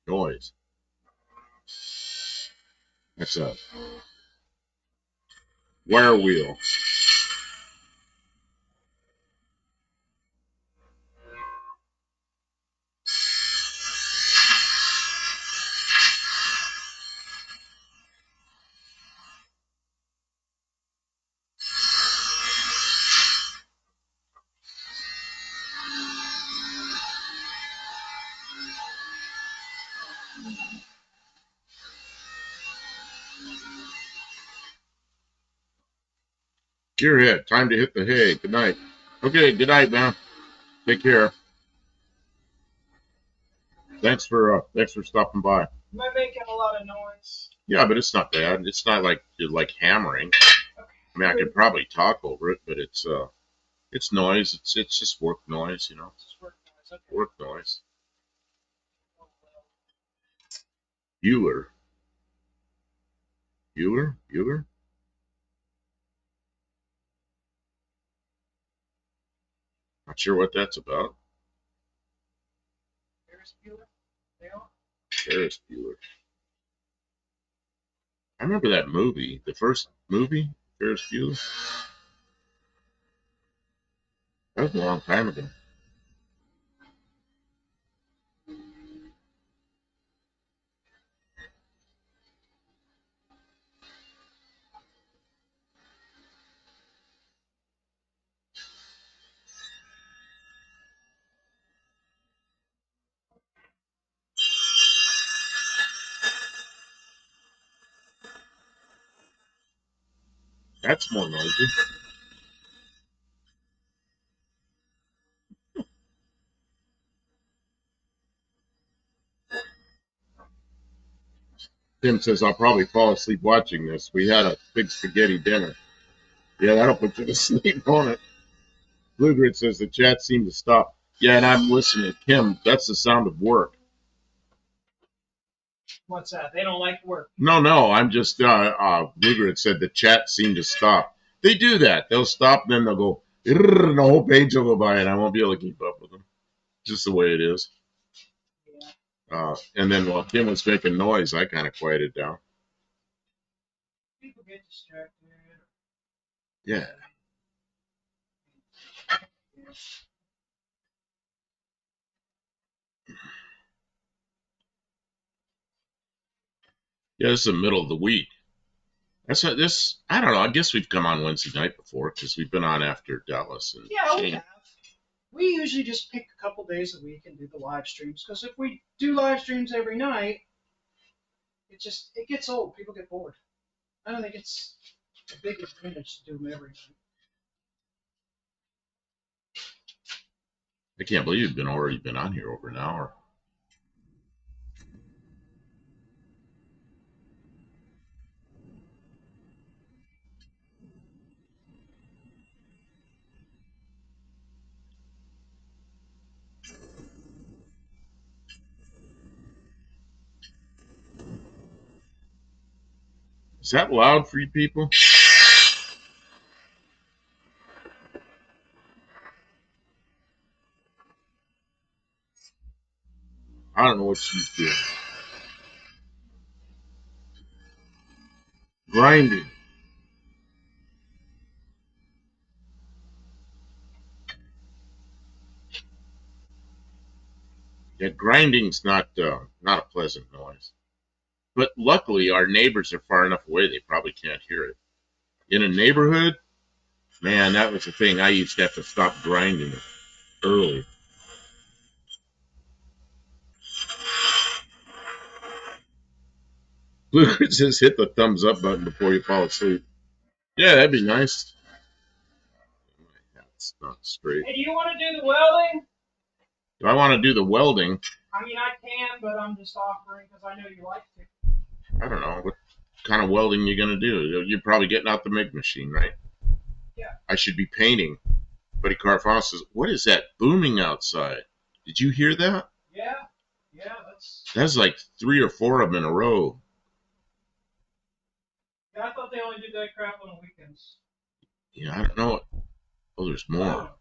Noise. That's a wire wheel. Gearhead, time to hit the hay. Good night. Okay, good night, man. Take care. Thanks for stopping by. Am I making a lot of noise? Yeah, but it's not bad. It's not like you're like hammering. Okay. I mean, I could probably talk over it, but it's noise. It's just work noise, you know. Just work noise. Okay. Work noise. Bueller. Bueller. Not sure what that's about. Ferris Bueller. They are. Ferris Bueller. I remember that movie, the first movie, Ferris Bueller. That was a long time ago. That's more noisy. Tim says, I'll probably fall asleep watching this. We had a big spaghetti dinner. Yeah, that'll put you to sleep on it. Blue Grid says the chat seemed to stop. Yeah, and I'm listening. Kim, that's the sound of work. What's that? They don't like work. No, I'm just, Blue Grid said the chat seemed to stop. They do that. They'll stop, and then they'll go, and the whole page will go by, and I won't be able to keep up with them. Just the way it is. And then while Kim was making noise, I kind of quieted down. People get distracted. Yeah. Yeah, this is the middle of the week. That's what this. I don't know. I guess we've come on Wednesday night before because we've been on after Dallas and yeah, Shane. We have. We usually just pick a couple days a week and do the live streams because if we do live streams every night, it gets old. People get bored. I don't think it's a big advantage to do them every night. I can't believe you've already been on here over an hour. Is that loud for you people? I don't know what she's doing. Grinding. Yeah, grinding's not a pleasant noise. But luckily, our neighbors are far enough away; they probably can't hear it. In a neighborhood, man, that was the thing. I used to have to stop grinding early. Blue says hit the thumbs up button before you fall asleep. Yeah, that'd be nice. It's not straight. Hey, do you want to do the welding? Do I want to do the welding? I mean, I can, but I'm just offering because I know you like to. I don't know. What kind of welding you going to do? You're probably getting out the MIG machine, right? Yeah. I should be painting. Buddy Carfon says, what is that booming outside? Did you hear that? Yeah. That's like 3 or 4 of them in a row. Yeah, I thought they only did that crap on the weekends. Yeah, I don't know. Oh, there's more.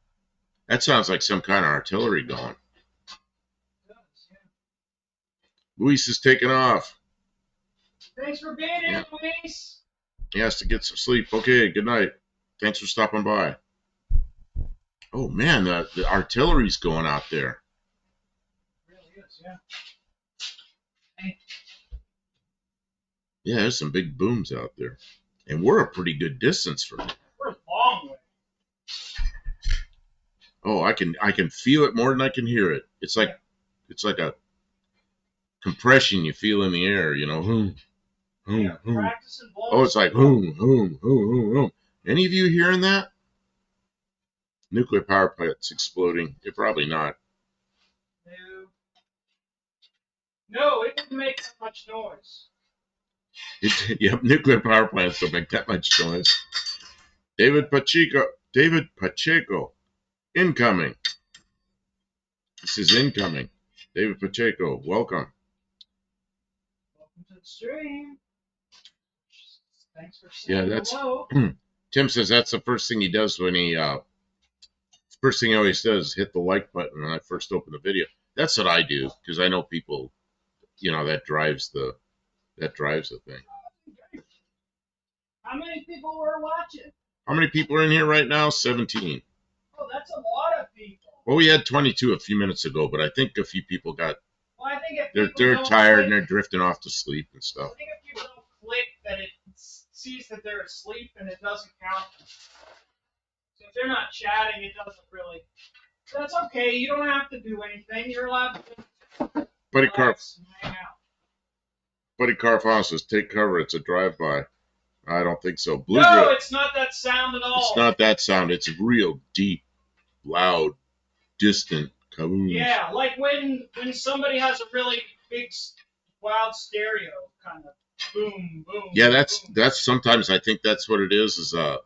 That sounds like some kind of artillery going. Luis is taking off. Thanks for being here, Luis. He has to get some sleep. Okay, good night. Thanks for stopping by. Oh, man, the artillery's going out there. It really is, yeah. Hey. Yeah, there's some big booms out there. And we're a pretty good distance from it. We're a long way. Oh, I can feel it more than I can hear it. It's like a compression you feel in the air, you know. Hoom, hoom, hoom. Oh, it's like hoom, hoom, hoom, hoom, hoom. Any of you hearing that? Nuclear power plant's exploding. You're probably not. No, it didn't make that much noise. Yep, nuclear power plants don't make that much noise. David Pacheco, incoming. This is incoming. David Pacheco, welcome. Welcome to the stream. Thanks for saying hello. Tim says that's the first thing he does when he first thing he always does is hit the like button when I first open the video. That's what I do because I know people, you know, that drives the thing. How many people were watching? How many people are in here right now? 17. Oh, that's a lot of people. Well, we had 22 a few minutes ago, but I think a few people got. Well, I think if they're tired and they're drifting off to sleep and stuff. I think if people don't click, that it sees that they're asleep and it doesn't count. So if they're not chatting, it doesn't really. That's okay. You don't have to do anything. You're allowed to relax and hang out. Buddy Carfon says, take cover. It's a drive-by. I don't think so. No, it's not that sound at all. It's not that sound. It's real deep, loud, distant kaboom. Yeah, like when somebody has a really big, loud stereo, kind of boom, boom. Yeah, that's sometimes I think that's what it is a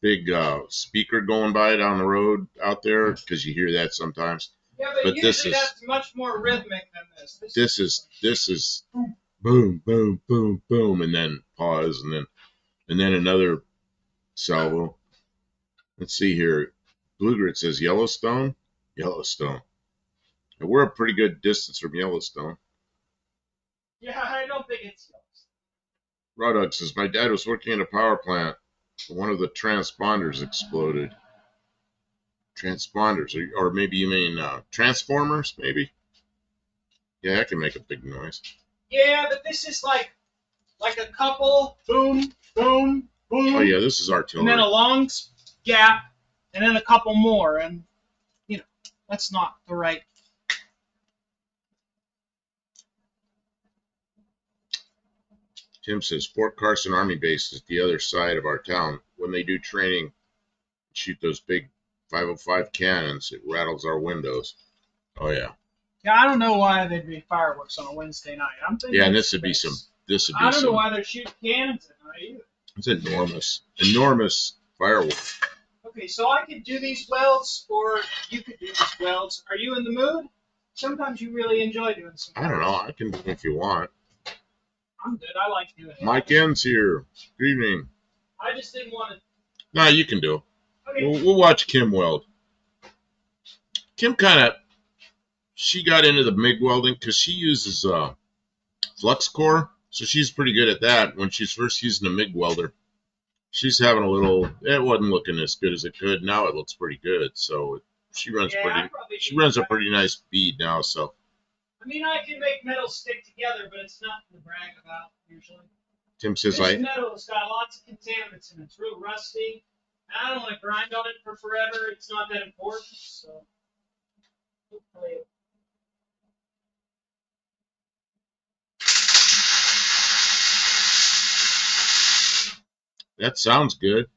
big speaker going by down the road out there because you hear that sometimes. Yeah, but usually that's much more rhythmic than this. This is boom, boom, boom, boom, and then pause, and then another salvo. Let's see here. Blue Grit says Yellowstone. Yellowstone. And we're a pretty good distance from Yellowstone. Yeah, I don't think it's Yellowstone. Rodog says my dad was working at a power plant. One of the transponders exploded. Transponders, or maybe you mean transformers, maybe? Yeah, that can make a big noise. Yeah, but this is like a couple, boom, boom, boom. Oh yeah, this is artillery. And then a long gap, and then a couple more, and you know, that's not the right. Tim says Fort Carson Army Base is the other side of our town. When they do training, shoot those big 505 cannons, it rattles our windows. Oh yeah. Yeah, I don't know why there'd be fireworks on a Wednesday night. I'm thinking. Yeah, and this would be some. I don't know why they're shooting cannons at night either. It's enormous fireworks. Okay, so I could do these welds, or you could do these welds. Are you in the mood? Sometimes you really enjoy doing some. I don't know. I can do it if you want. I'm good. I like doing it. Mike N's here. Good evening. I just didn't want to. No, you can do it. Okay. We'll watch Kim weld. Kim she got into the MIG welding because she uses flux core, so she's pretty good at that. When she's first using a MIG welder, she's having a little. It wasn't looking as good as it could. Now it looks pretty good. So she runs She runs a pretty nice bead now. So. I mean, I can make metal stick together, but it's nothing to brag about usually. Tim says this metal's got lots of contaminants in it. It's real rusty. I don't want to grind on it for forever. It's not that important. So hopefully. That sounds good.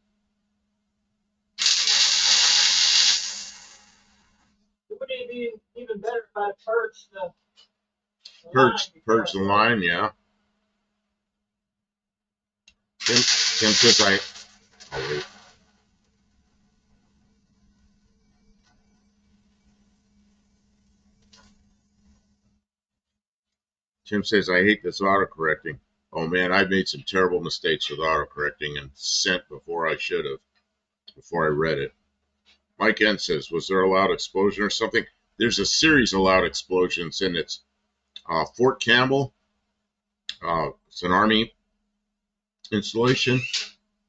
be even better if I purged the Purge the line, yeah. Tim says oh wait. Tim says, I hate this autocorrecting. Oh man, I've made some terrible mistakes with autocorrecting and sent before I should have, before I read it. Mike N says, was there a loud explosion or something? There's a series of loud explosions, and it's Fort Campbell. It's an Army installation.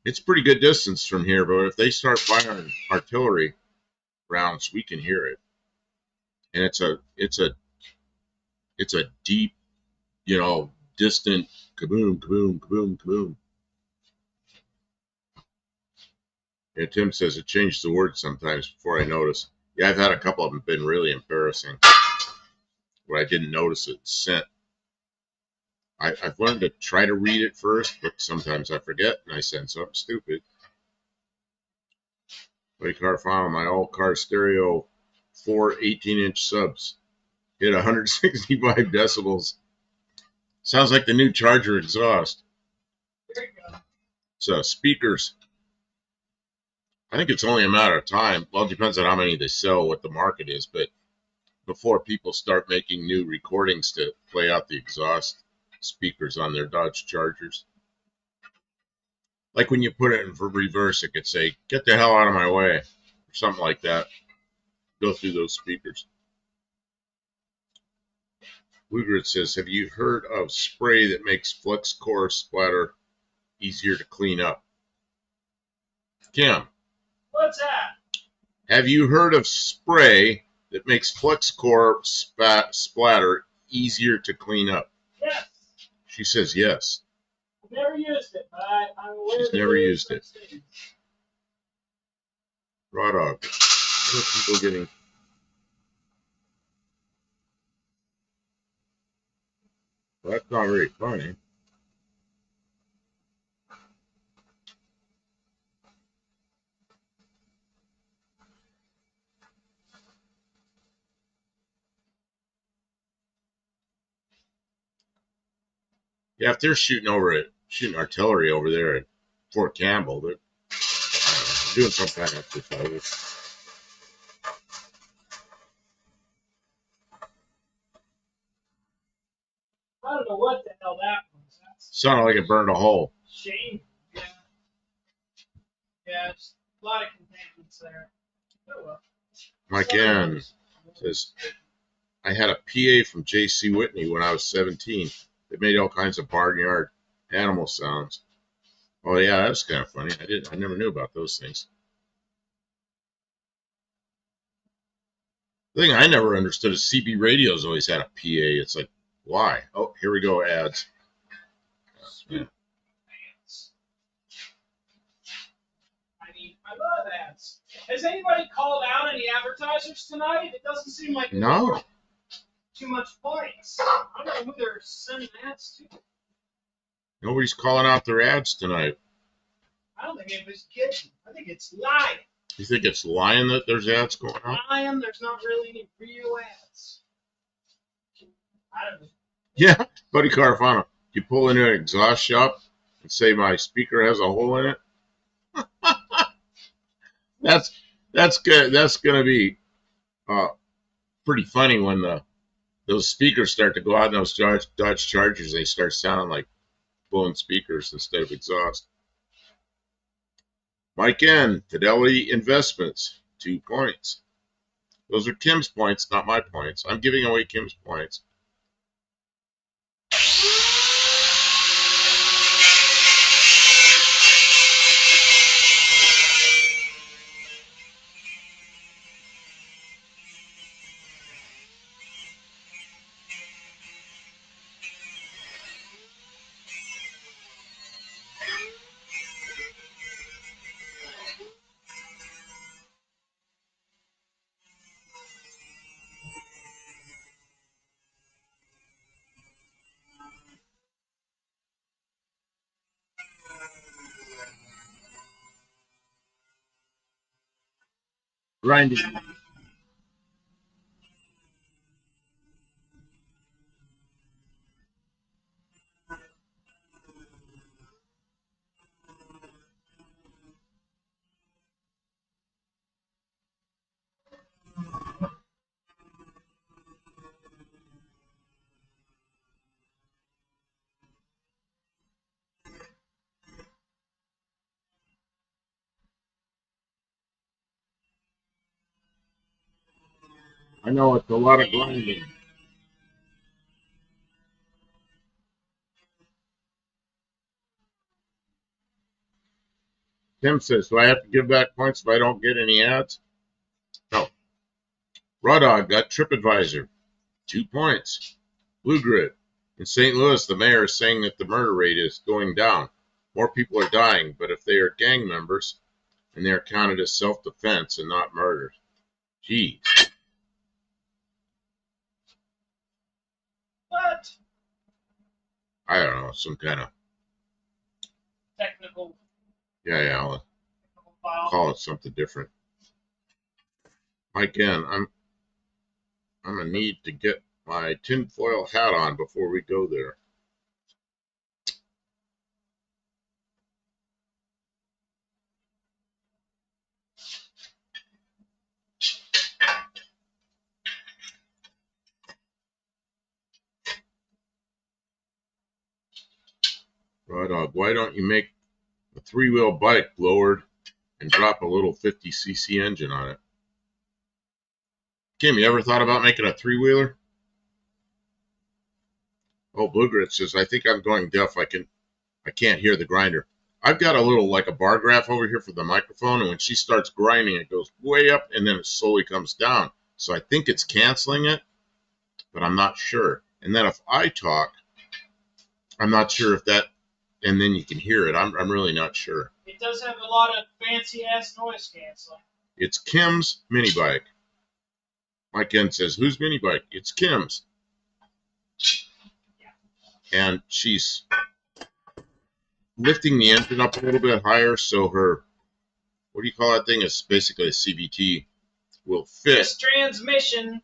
It's pretty good distance from here, but if they start firing artillery rounds, we can hear it. And it's a deep, distant kaboom, kaboom, kaboom, kaboom. And Tim says it changed the word sometimes before I notice. Yeah, I've had a couple of them been really embarrassing where I didn't notice it sent. I've learned to try to read it first, but sometimes I forget and I send something stupid. Like car file, my all-car stereo, 4 18-inch subs. Hit 165 decibels. Sounds like the new Charger exhaust. There you go. So speakers. I think it's only a matter of time. Well, it depends on how many they sell, what the market is, but before people start making new recordings to play out the exhaust speakers on their Dodge Chargers. Like when you put it in reverse, it could say, get the hell out of my way, or something like that. Go through those speakers. Woodward says, have you heard of spray that makes flex core splatter easier to clean up? Kim, What's that? have you heard of spray that makes flex core splatter easier to clean up? Yes. She says yes. I've never used it, but I'm aware She's that never there used is it. such thing. Raw dog. What are people getting? Well, that's not very funny. Yeah, if they're shooting artillery over there at Fort Campbell, they're doing some kind of exercise. I don't know what the hell that was. That's Sounded like it burned a hole. shameful. Yeah. Yeah, just a lot of contaminants there. Oh well. Mike N says, I had a PA from J.C. Whitney when I was 17. It made all kinds of barnyard animal sounds. Oh yeah, that's kind of funny. I never knew about those things. The thing I never understood is CB radios always had a PA. It's like, why? Oh, here we go, ads. Yeah. I mean, I love ads. Has anybody called out any advertisers tonight? It doesn't seem like No. too much points. I don't know who they're sending ads to. Nobody's calling out their ads tonight. I don't think anybody's kidding. I think it's lying. You think it's lying that there's ads going on? Lying, there's not really any real ads. I don't know. Yeah, Buddy Carfano. You pull into an exhaust shop and say my speaker has a hole in it. That's good. That's gonna be pretty funny when those speakers start to go out in those Dodge Chargers. They start sounding like blown speakers instead of exhaust. Mike N. Fidelity Investments, 2 points. Those are Kim's points, not my points. I'm giving away Kim's points. Grinding. I know it's a lot of grinding. Tim says, do I have to give back points if I don't get any ads? No. Raw Dog got TripAdvisor. 2 points. Blue Grid. In St. Louis, the mayor is saying that the murder rate is going down. More people are dying, but if they are gang members, and they are counted as self-defense and not murders. Geez. What? I don't know, some kind of, Technical yeah, I'll file. call it something different. Again, I'm gonna need to get my tinfoil hat on before we go there. Raw Dog, why don't you make a three-wheel bike lowered and drop a little 50cc engine on it? Kim, you ever thought about making a three-wheeler? Oh, Blue Grit says, I think I'm going deaf. I can't hear the grinder. I've got a little, like a bar graph over here for the microphone, and when she starts grinding, it goes way up, and then it slowly comes down. So I think it's canceling it, but I'm not sure. And then if I talk, I'm not sure if that, and then you can hear it. I'm really not sure. It does have a lot of fancy ass noise canceling. It's Kim's mini bike. My Ken says, whose mini bike? It's Kim's. And she's lifting the engine up a little bit higher so her, what do you call that thing? It's basically a CVT, will fit. This transmission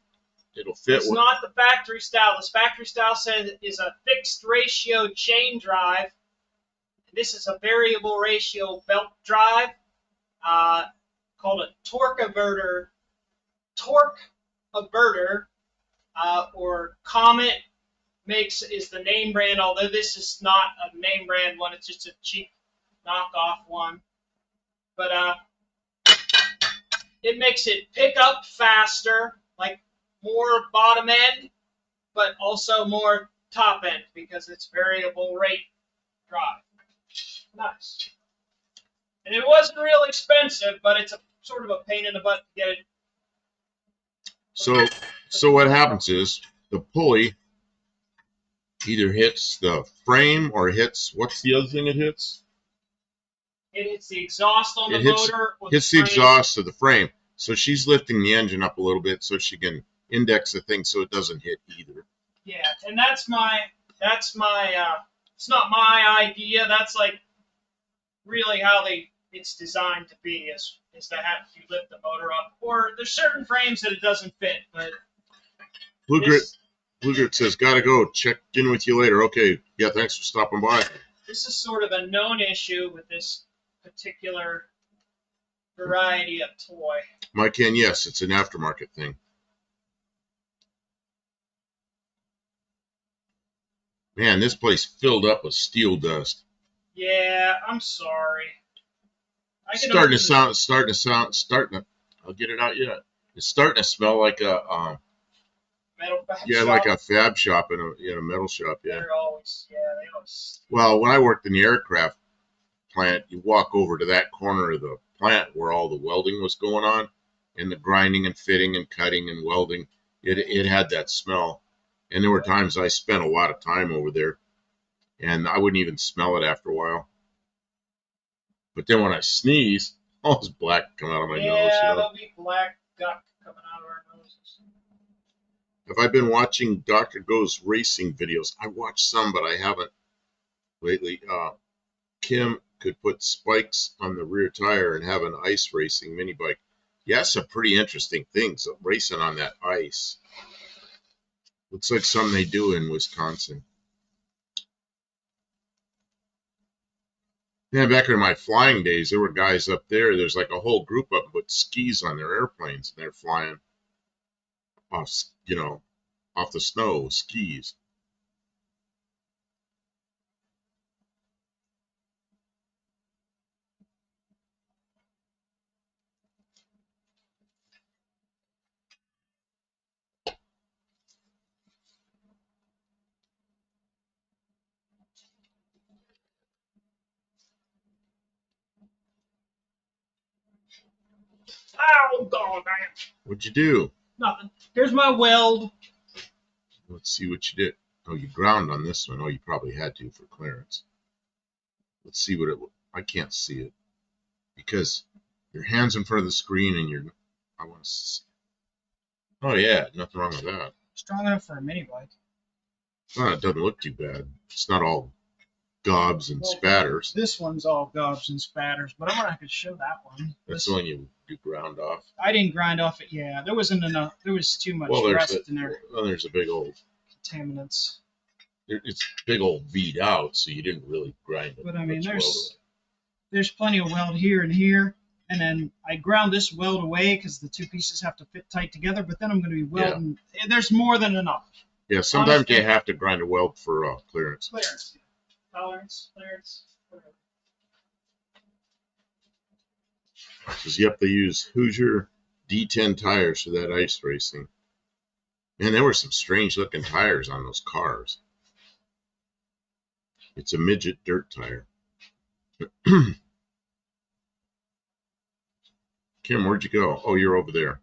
It'll fit. is not the factory style. This factory style says is a fixed ratio chain drive. This is a variable ratio belt drive called a torque averter. Or Comet is the name brand, although this is not a name brand one, it's just a cheap knockoff one. But it makes it pick up faster, like more bottom end, but also more top end because it's variable rate drive. Nice. And it wasn't real expensive, but it's a sort of a pain in the butt to get it. So what happens is the pulley either hits the frame or hits, what's the other thing it hits? It hits the exhaust on the hits, motor. Or hits the exhaust of the frame. So she's lifting the engine up a little bit so she can index the thing so it doesn't hit either. Yeah, and that's my it's not my idea. That's like really how it's designed to be is to have you lift the motor up. Or there's certain frames that it doesn't fit, but Blue Grit says, gotta go. Check in with you later. Okay. Yeah, thanks for stopping by. This is sort of a known issue with this particular variety of toy. My Ken, yes, it's an aftermarket thing. Man, this place filled up with steel dust. Yeah, I'm sorry. I'll get it out yet. It's starting to smell like a metal fab yeah, shop. like a fab shop in a metal shop. Yeah. They always. Well, when I worked in the aircraft plant, you walk over to that corner of the plant where all the welding was going on, and the grinding and fitting and cutting and welding. It had that smell, and there were times I spent a lot of time over there, and I wouldn't even smell it after a while. But then when I sneeze, all this black come out of my nose. Yeah, there'll be black duck coming out of our noses. Have I been watching Dr. Go's racing videos? I watched some, but I haven't lately. Kim could put spikes on the rear tire and have an ice racing mini bike. Yeah, some pretty interesting things racing on that ice. Looks like something they do in Wisconsin. Yeah, back in my flying days, there were guys up there. There's like a whole group of them with skis on their airplanes, and they're flying off, off the snow with skis. Oh, God, damn. What'd you do? Nothing. Here's my weld. Let's see what you did. Oh, you ground on this one. Oh, you probably had to for clearance. Let's see what it. I can't see it because your hand's in front of the screen and you're. I want to see. Oh yeah, nothing wrong with that. Strong enough for a mini bike. Well, it doesn't look too bad. It's not all gobs and spatters. This one's all gobs and spatters, but I'm gonna have to show that one. That's the one you ground off. I didn't grind off it. Yeah, there wasn't enough. There was too much rust in there. Well, there's a big old contaminants. It's big old V'd out, so you didn't really grind it. But I mean, there's plenty of weld here and here, and then I ground this weld away because the two pieces have to fit tight together. But then I'm going to be welding. Yeah. There's more than enough. Yeah, sometimes honestly, you have to grind a weld for clearance. Clearance, tolerance, clearance. Whatever. Because yep, they use Hoosier D10 tires for that ice racing. Man, there were some strange looking tires on those cars. It's a midget dirt tire. Kim, where'd you go? Oh, you're over there.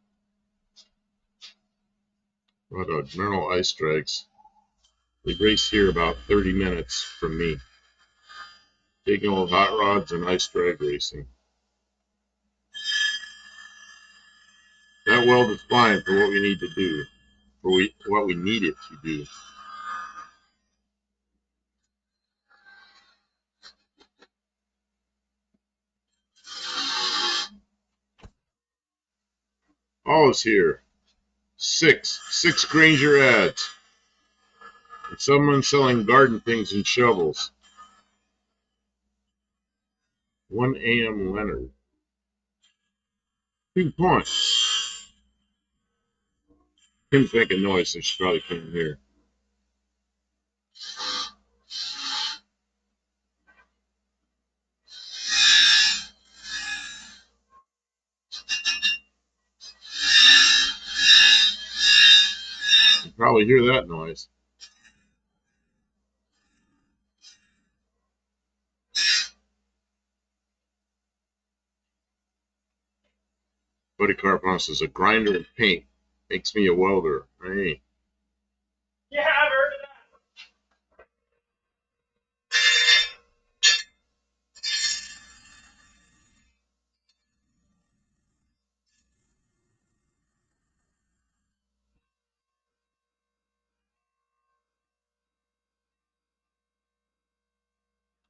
What a Journal Ice Drags. They race here about 30 minutes from me. Big old hot rods and ice drag racing. That weld is fine for what we need to do. For what we need it to do. All is here. Six Granger ads. And someone selling garden things and shovels. 1 a.m. Leonard. 2 points. Kim's making noise, so she probably can't hear. You probably hear that noise. Buddy Carpon says a grinder and paint makes me a welder. Hey. Yeah, I've heard of that.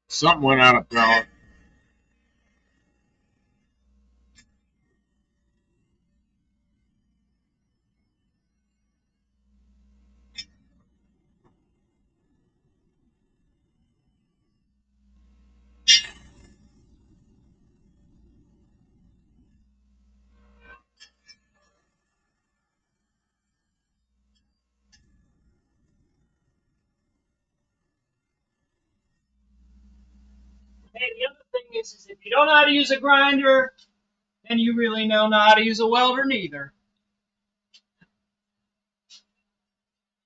Something went out of power. Hey, the other thing is if you don't know how to use a grinder, then you really don't know how to use a welder neither.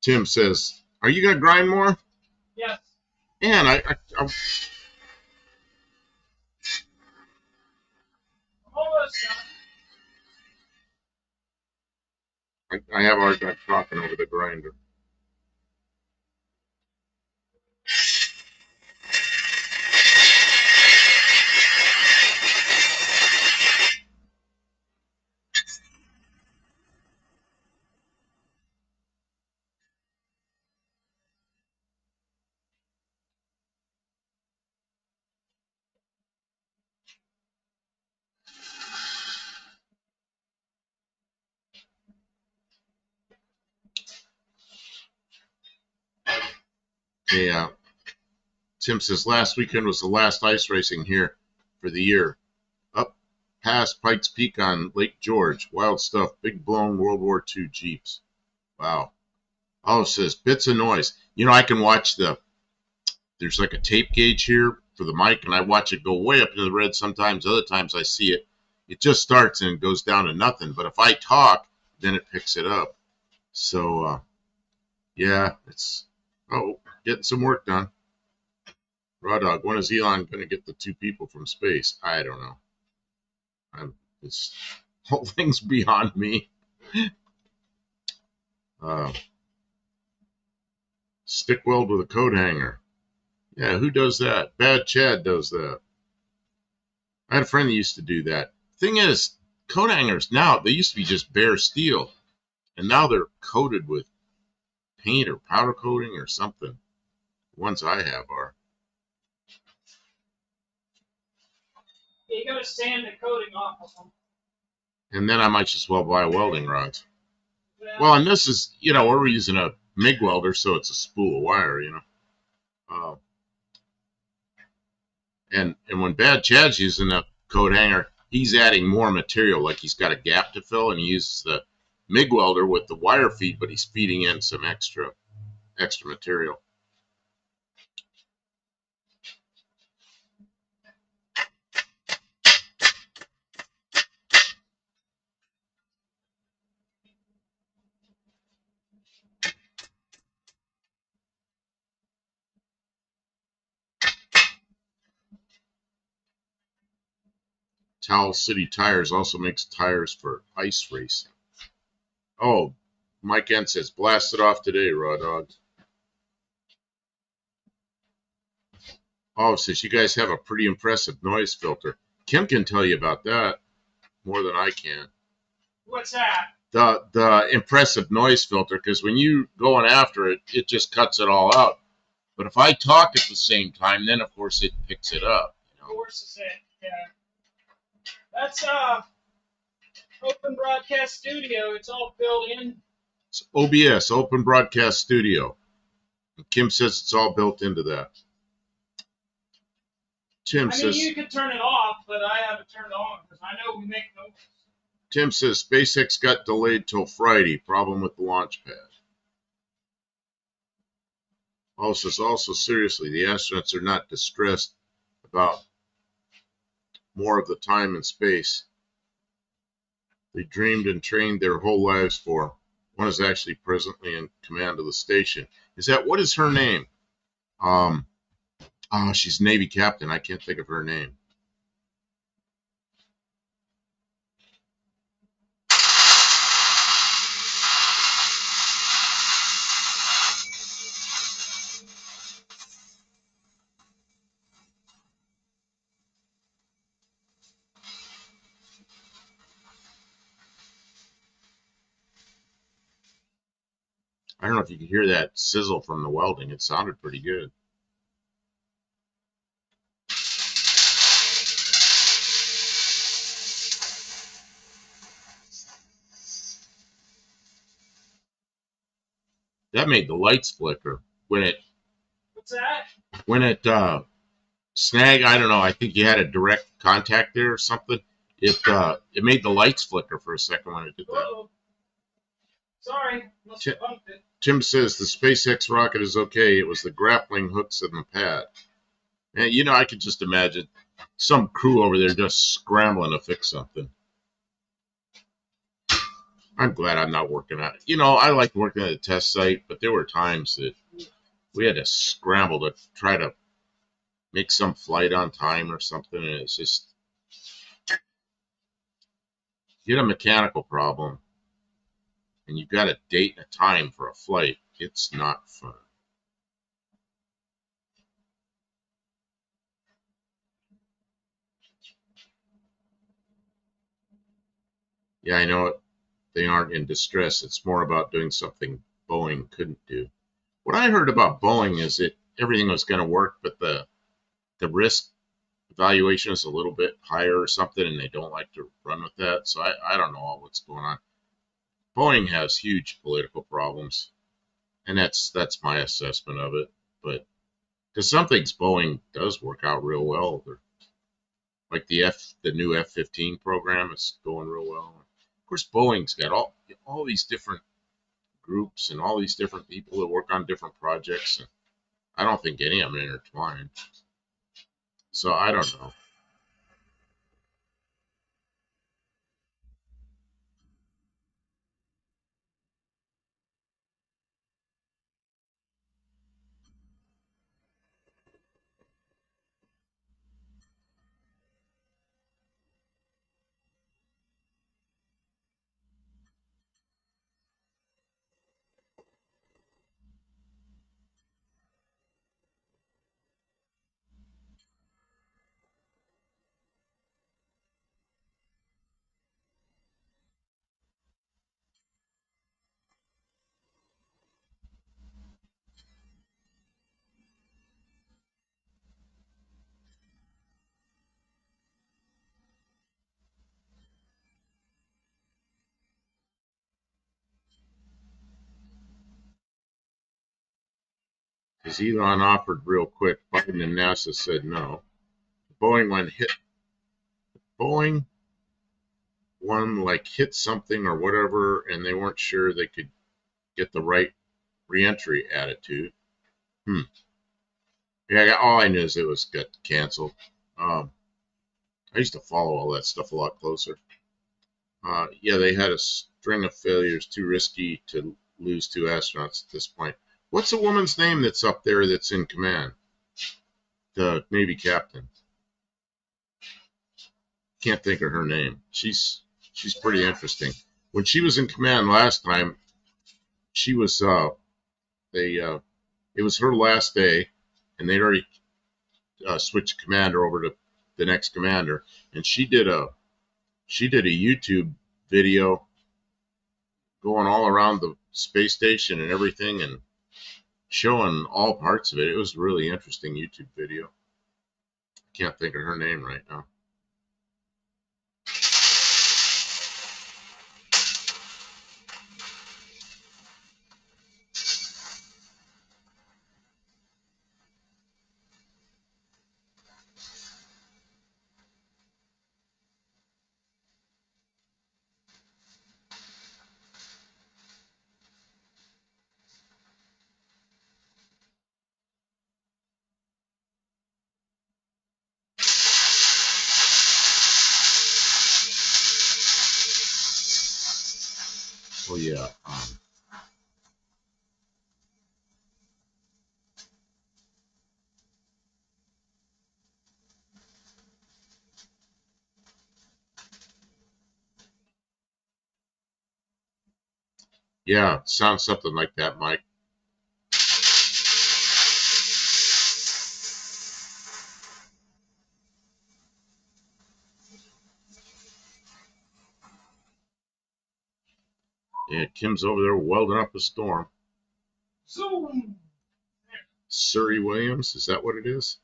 Tim says, "Are you gonna grind more?" Yes. Man, I'm almost done. I have a hard time talking over the grinder. Yeah. Tim says last weekend was the last ice racing here for the year. Up past Pikes Peak on Lake George. Wild stuff. Big blown World War II Jeeps. Wow. Oh, it says bits of noise. You know, I can watch there's like a tape gauge here for the mic, and I watch it go way up into the red sometimes. Other times I see it. It just starts and it goes down to nothing. But if I talk, then it picks it up. So, yeah, it's, getting some work done. Raw Dog, when is Elon going to get the 2 people from space? I don't know. whole thing's beyond me. Uh, Stick weld with a coat hanger. Yeah, who does that? Bad Chad does that. I had a friend that used to do that. Thing is, coat hangers now, they used to be just bare steel, and now they're coated with paint or powder coating or something. The ones I have are. Yeah, you gotta sand the coating off of them. And then I might just well buy welding rods. Well, and this is, we're using a MIG welder, so it's a spool of wire. Uh, and when Bad Chad's using a coat hanger, he's adding more material, like he's got a gap to fill, and he uses the MIG welder with the wire feed, but he's feeding in some extra material. Towel City Tires also makes tires for ice racing. Oh, Mike N says, blast it off today, Raw Dog. Oh, says you guys have a pretty impressive noise filter. Kim can tell you about that more than I can. What's that? The impressive noise filter, because when you going after it, it just cuts it all out. But if I talk at the same time, then of course it picks it up. Forces it. Yeah. That's Open Broadcast Studio. It's all built in. It's OBS, Open Broadcast Studio. And Kim says it's all built into that. Tim says you could turn it off, but I have it turned on because I know we make noise. Tim says SpaceX got delayed till Friday. Problem with the launch pad. Also, seriously, the astronauts are not distressed about more of the time and space they dreamed and trained their whole lives for. One is actually presently in command of the station. What is her name? She's Navy captain. I can't think of her name. I don't know if you could hear that sizzle from the welding. It sounded pretty good. That made the lights flicker when it. What's that? When it snagged. I don't know. I think you had a direct contact there or something. It made the lights flicker for a second when it did that. Uh-oh. Sorry. Must have bumped it. Tim says the SpaceX rocket is okay. It was the grappling hooks in the pad. And, I could just imagine some crew over there just scrambling to fix something. I'm glad I'm not working on it. I like working at a test site, but there were times that we had to scramble to try to make some flight on time or something, and it's just you get a mechanical problem and you've got a date and a time for a flight. It's not fun. Yeah, I know it. They aren't in distress. It's more about doing something Boeing couldn't do. What I heard about Boeing is that everything was going to work, but the risk evaluation is a little bit higher or something, and they don't like to run with that. So I don't know what's going on. Boeing has huge political problems, and that's my assessment of it. But because some things Boeing does work out real well. Like the new F-15 program is going real well. Of course, Boeing's got all these different groups and all these different people that work on different projects, and I don't think any of them are intertwined. So I don't know. because Elon offered real quick. Biden and NASA said no. Boeing Boeing one like hit something or whatever, and they weren't sure they could get the right reentry attitude. Hmm. Yeah, all I knew is it was got canceled. Um, I used to follow all that stuff a lot closer. Yeah, they had a string of failures too risky to lose two astronauts at this point. What's the woman's name that's up there that's in command? The Navy captain. Can't think of her name. She's pretty interesting. When she was in command last time, she was they it was her last day, and they'd already switched commander over to the next commander, and she did a YouTube video going all around the space station and everything, and showing all parts of it. It was a really interesting YouTube video. Can't think of her name right now. Oh yeah. Yeah, sounds something like that, Mike. Yeah, Kim's over there welding up a storm. Zoom. Surrey Williams, is that what it is?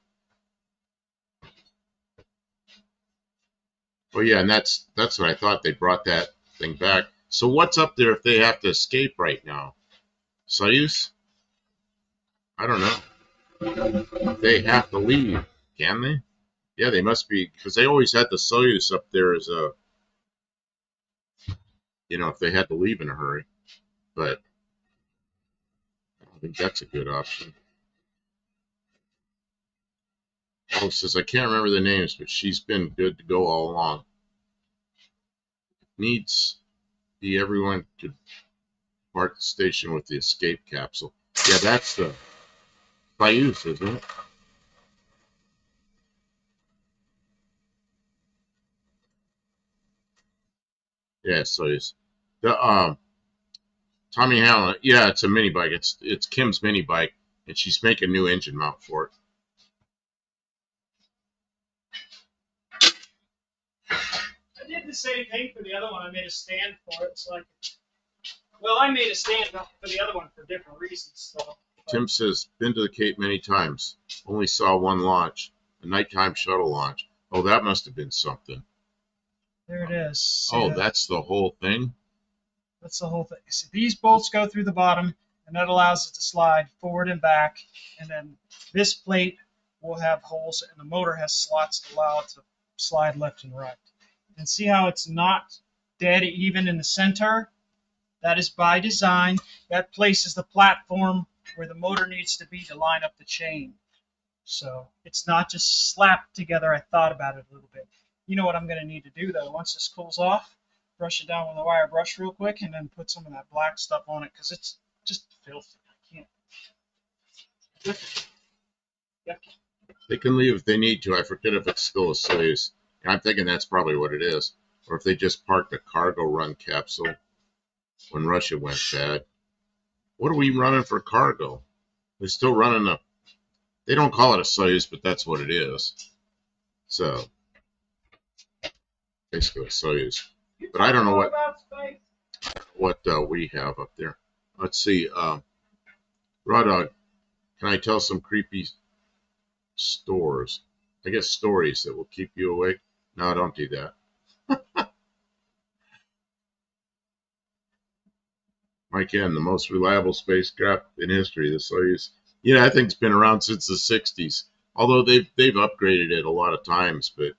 Oh yeah, and that's what I thought. They brought that thing back. So what's up there if they have to escape right now? Soyuz? I don't know. They have to leave, can they? Yeah, they must be, because they always had the Soyuz up there as a, if they had to leave in a hurry. But I think that's a good option. Oh, says I can't remember the names, but she's been good to go all along. Needs be everyone could park the station with the escape capsule. Yeah, that's the Soyuz, isn't it? Yeah, Soyuz. The Tommy Allen. Yeah, it's a mini bike. It's Kim's mini bike, and she's making a new engine mount for it. I did the same thing for the other one. I made a stand for it. It's like, well, I made a stand for the other one for different reasons. So. Tim says, been to the Cape many times. Only saw one launch, a nighttime shuttle launch. Oh, that must have been something. There it is. See Oh, that? that's the whole thing? That's the whole thing. See, these bolts go through the bottom, and that allows it to slide forward and back. And then this plate will have holes, and the motor has slots to allow it to slide left and right. And see how it's not dead even in the center? That is by design. That places the platform where the motor needs to be to line up the chain. So it's not just slapped together. I thought about it a little bit. You know what I'm going to need to do, though, once this cools off? Brush it down with a wire brush real quick, and then put some of that black stuff on it, because it's just filthy. I can't. Yep. They can leave if they need to. I forget if it's still a Soyuz. I'm thinking that's probably what it is. Or if they just parked a cargo run capsule when Russia went bad. What are we running for cargo? They're still running a. They don't call it a Soyuz, but that's what it is. So basically a Soyuz. But I don't know what we have up there. Let's see. Raw Dog, can I tell some creepy stories? I guess stories that will keep you awake. No, don't do that. Mike N, the most reliable spacecraft in history, the Soyuz. Yeah, I think it's been around since the '60s. Although they've upgraded it a lot of times, but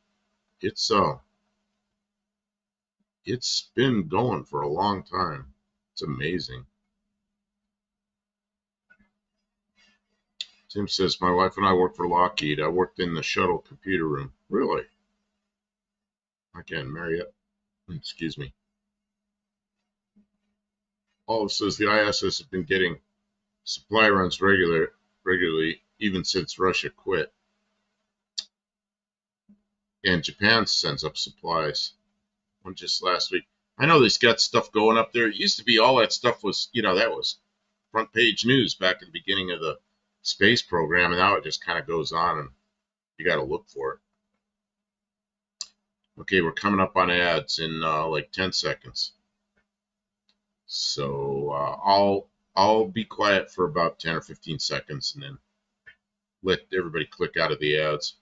it's it's been going for a long time. It's amazing. Tim says my wife and I work for Lockheed. I worked in the shuttle computer room. Really? I can't marry it. Excuse me. Olive says the ISS has been getting supply runs regularly even since Russia quit, and Japan sends up supplies. One just last week. I know they've got stuff going up there. It used to be all that stuff was, that was front page news back at the beginning of the space program, and now it just kind of goes on, and you got to look for it. Okay, we're coming up on ads in like 10 seconds, so I'll be quiet for about 10 or 15 seconds, and then let everybody click out of the ads.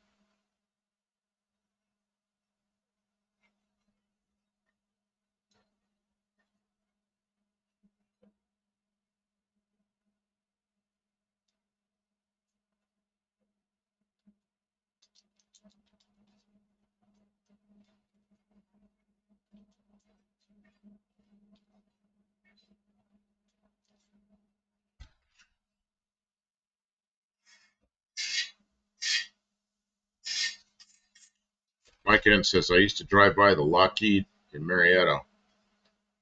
Mike N says I used to drive by the Lockheed in Marietta,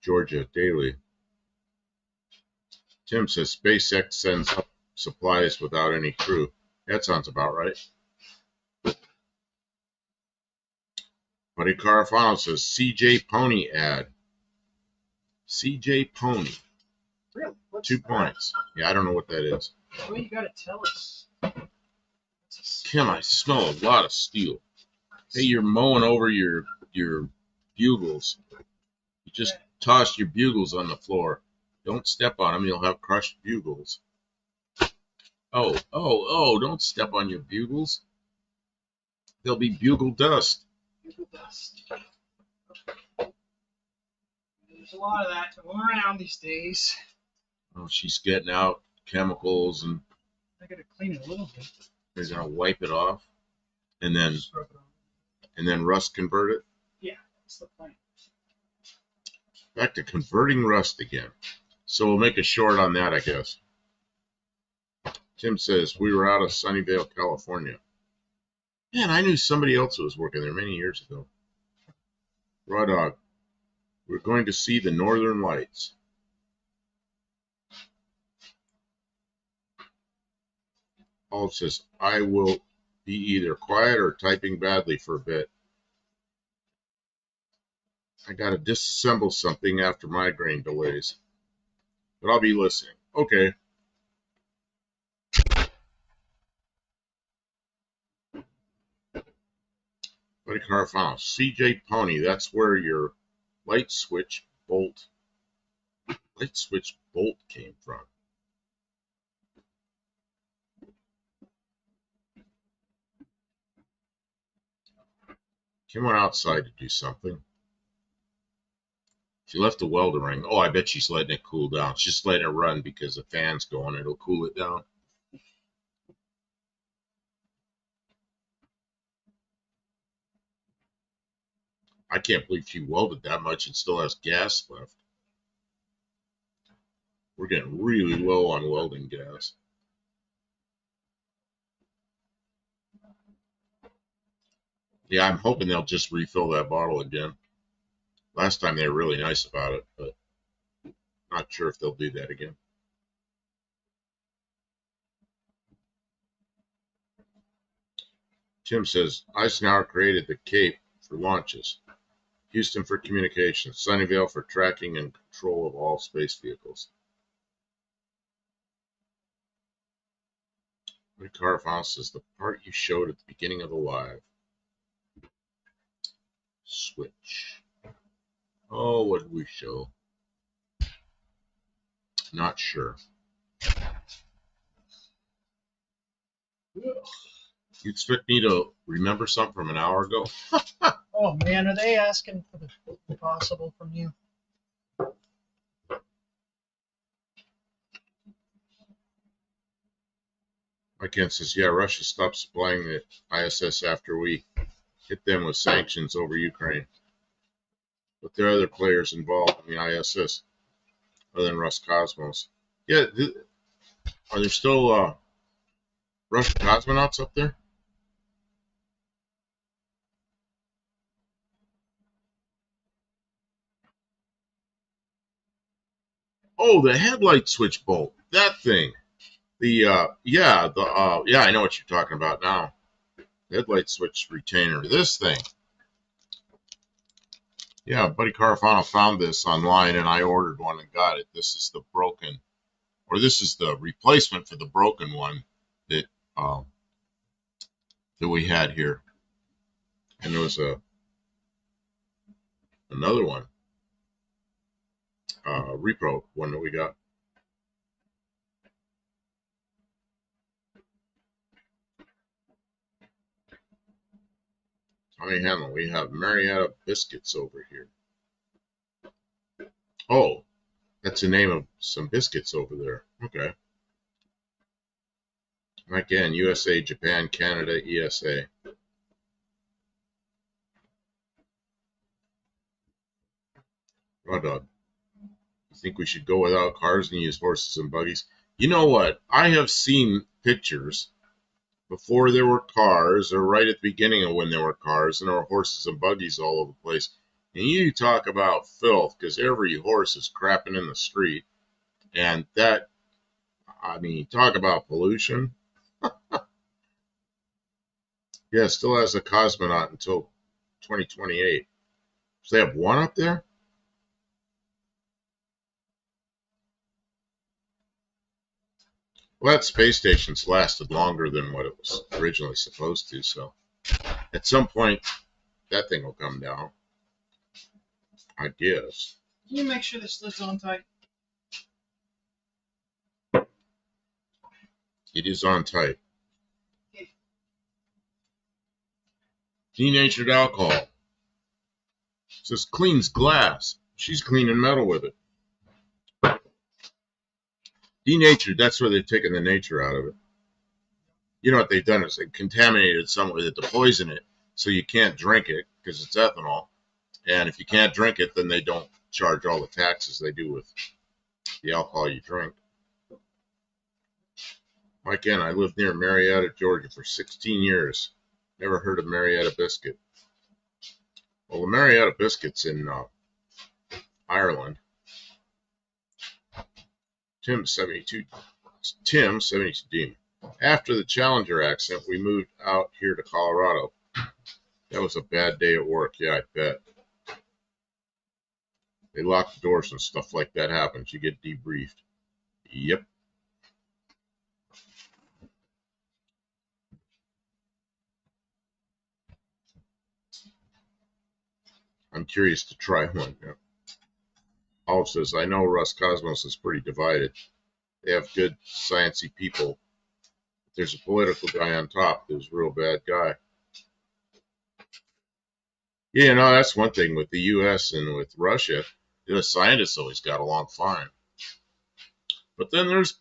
Georgia daily. Tim says SpaceX sends up supplies without any crew. That sounds about right. Buddy Carafano says CJ Pony ad. CJ Pony. Really? What's 2 that? points. Yeah, I don't know what that is. Well, you gotta tell us. Kim, I smell a lot of steel. Hey, you're mowing over your bugles. You just tossed your bugles on the floor. Don't step on them. You'll have crushed bugles. Oh, don't step on your bugles. There'll be bugle dust. Bugle dust. There's a lot of that going around these days. Oh, she's getting out chemicals, and I gotta clean it a little bit. they're gonna wipe it off, and then rust convert it. Yeah, that's the plan. Back to converting rust again. So we'll make a short on that, I guess. Tim says we were out of Sunnyvale, California. Man, I knew somebody else who was working there many years ago. Raw Dog, we're going to see the Northern Lights. Olive says I will be either quiet or typing badly for a bit. I got to disassemble something after migraine delays, but I'll be listening. Okay. Buddy Carfano, CJ Pony, that's where your light switch bolt came from. Kim went outside to do something. She left the welder ring. Oh, I bet she's letting it cool down. She's just letting it run because the fan's going. It'll cool it down. I can't believe she welded that much and still has gas left. We're getting really low on welding gas. Yeah, I'm hoping they'll just refill that bottle again. Last time they were really nice about it, but not sure if they'll do that again. Tim says Eisenhower created the Cape for launches, Houston for communications, Sunnyvale for tracking and control of all space vehicles. Rick Carfon says the part you showed at the beginning of the live. Switch. Oh, what did we show? Not sure. You expect me to remember something from an hour ago? Oh man, are they asking for the impossible from you? My Ken says, yeah, Russia stopped supplying the ISS after we hit them with sanctions over Ukraine. But there are other players involved in the ISS other than Roscosmos. Yeah, are there still Russian cosmonauts up there? Oh, the headlight switch bolt. That thing. Yeah, I know what you're talking about now. Headlight switch retainer. This thing. Yeah, Buddy Carafano found this online and I ordered one and got it. This is the broken, or this is the replacement for the broken one that um, that we had here. And there was another one, repro one that we got. Tommy Hamlin, we have Marietta biscuits over here. Oh, that's the name of some biscuits over there. Okay. Again, USA, Japan, Canada, ESA. Raw dog. You think we should go without cars and use horses and buggies? You know what? I have seen pictures before there were cars, or right at the beginning of when there were cars, and there were horses and buggies all over the place. And you talk about filth, because every horse is crapping in the street. And that, I mean, talk about pollution. Yeah, it still has a cosmonaut until 2028. So they have one up there? Well, that space station's lasted longer than what it was originally supposed to, so at some point that thing will come down, I guess. Can you make sure this lid's on tight? It is on tight. Denatured alcohol. It says cleans glass. She's cleaning metal with it. Denatured, that's where they've taken the nature out of it. You know what they've done is they've contaminated some with it to poison it so you can't drink it because it's ethanol. And if you can't drink it, then they don't charge all the taxes they do with the alcohol you drink. Again, I lived near Marietta, Georgia for 16 years. Never heard of Marietta biscuit. Well, the Marietta biscuit's in Ireland. Tim 72 Demon. After the Challenger accident, we moved out here to Colorado. That was a bad day at work. Yeah, I bet. They lock the doors and stuff like that happens. You get debriefed. Yep. I'm curious to try one. Yeah. Olive says, I know Roscosmos is pretty divided. They have good, sciencey people. But there's a political guy on top who's a real bad guy. Yeah, no, that's one thing with the U.S. and with Russia. The scientists always got along fine. But then there's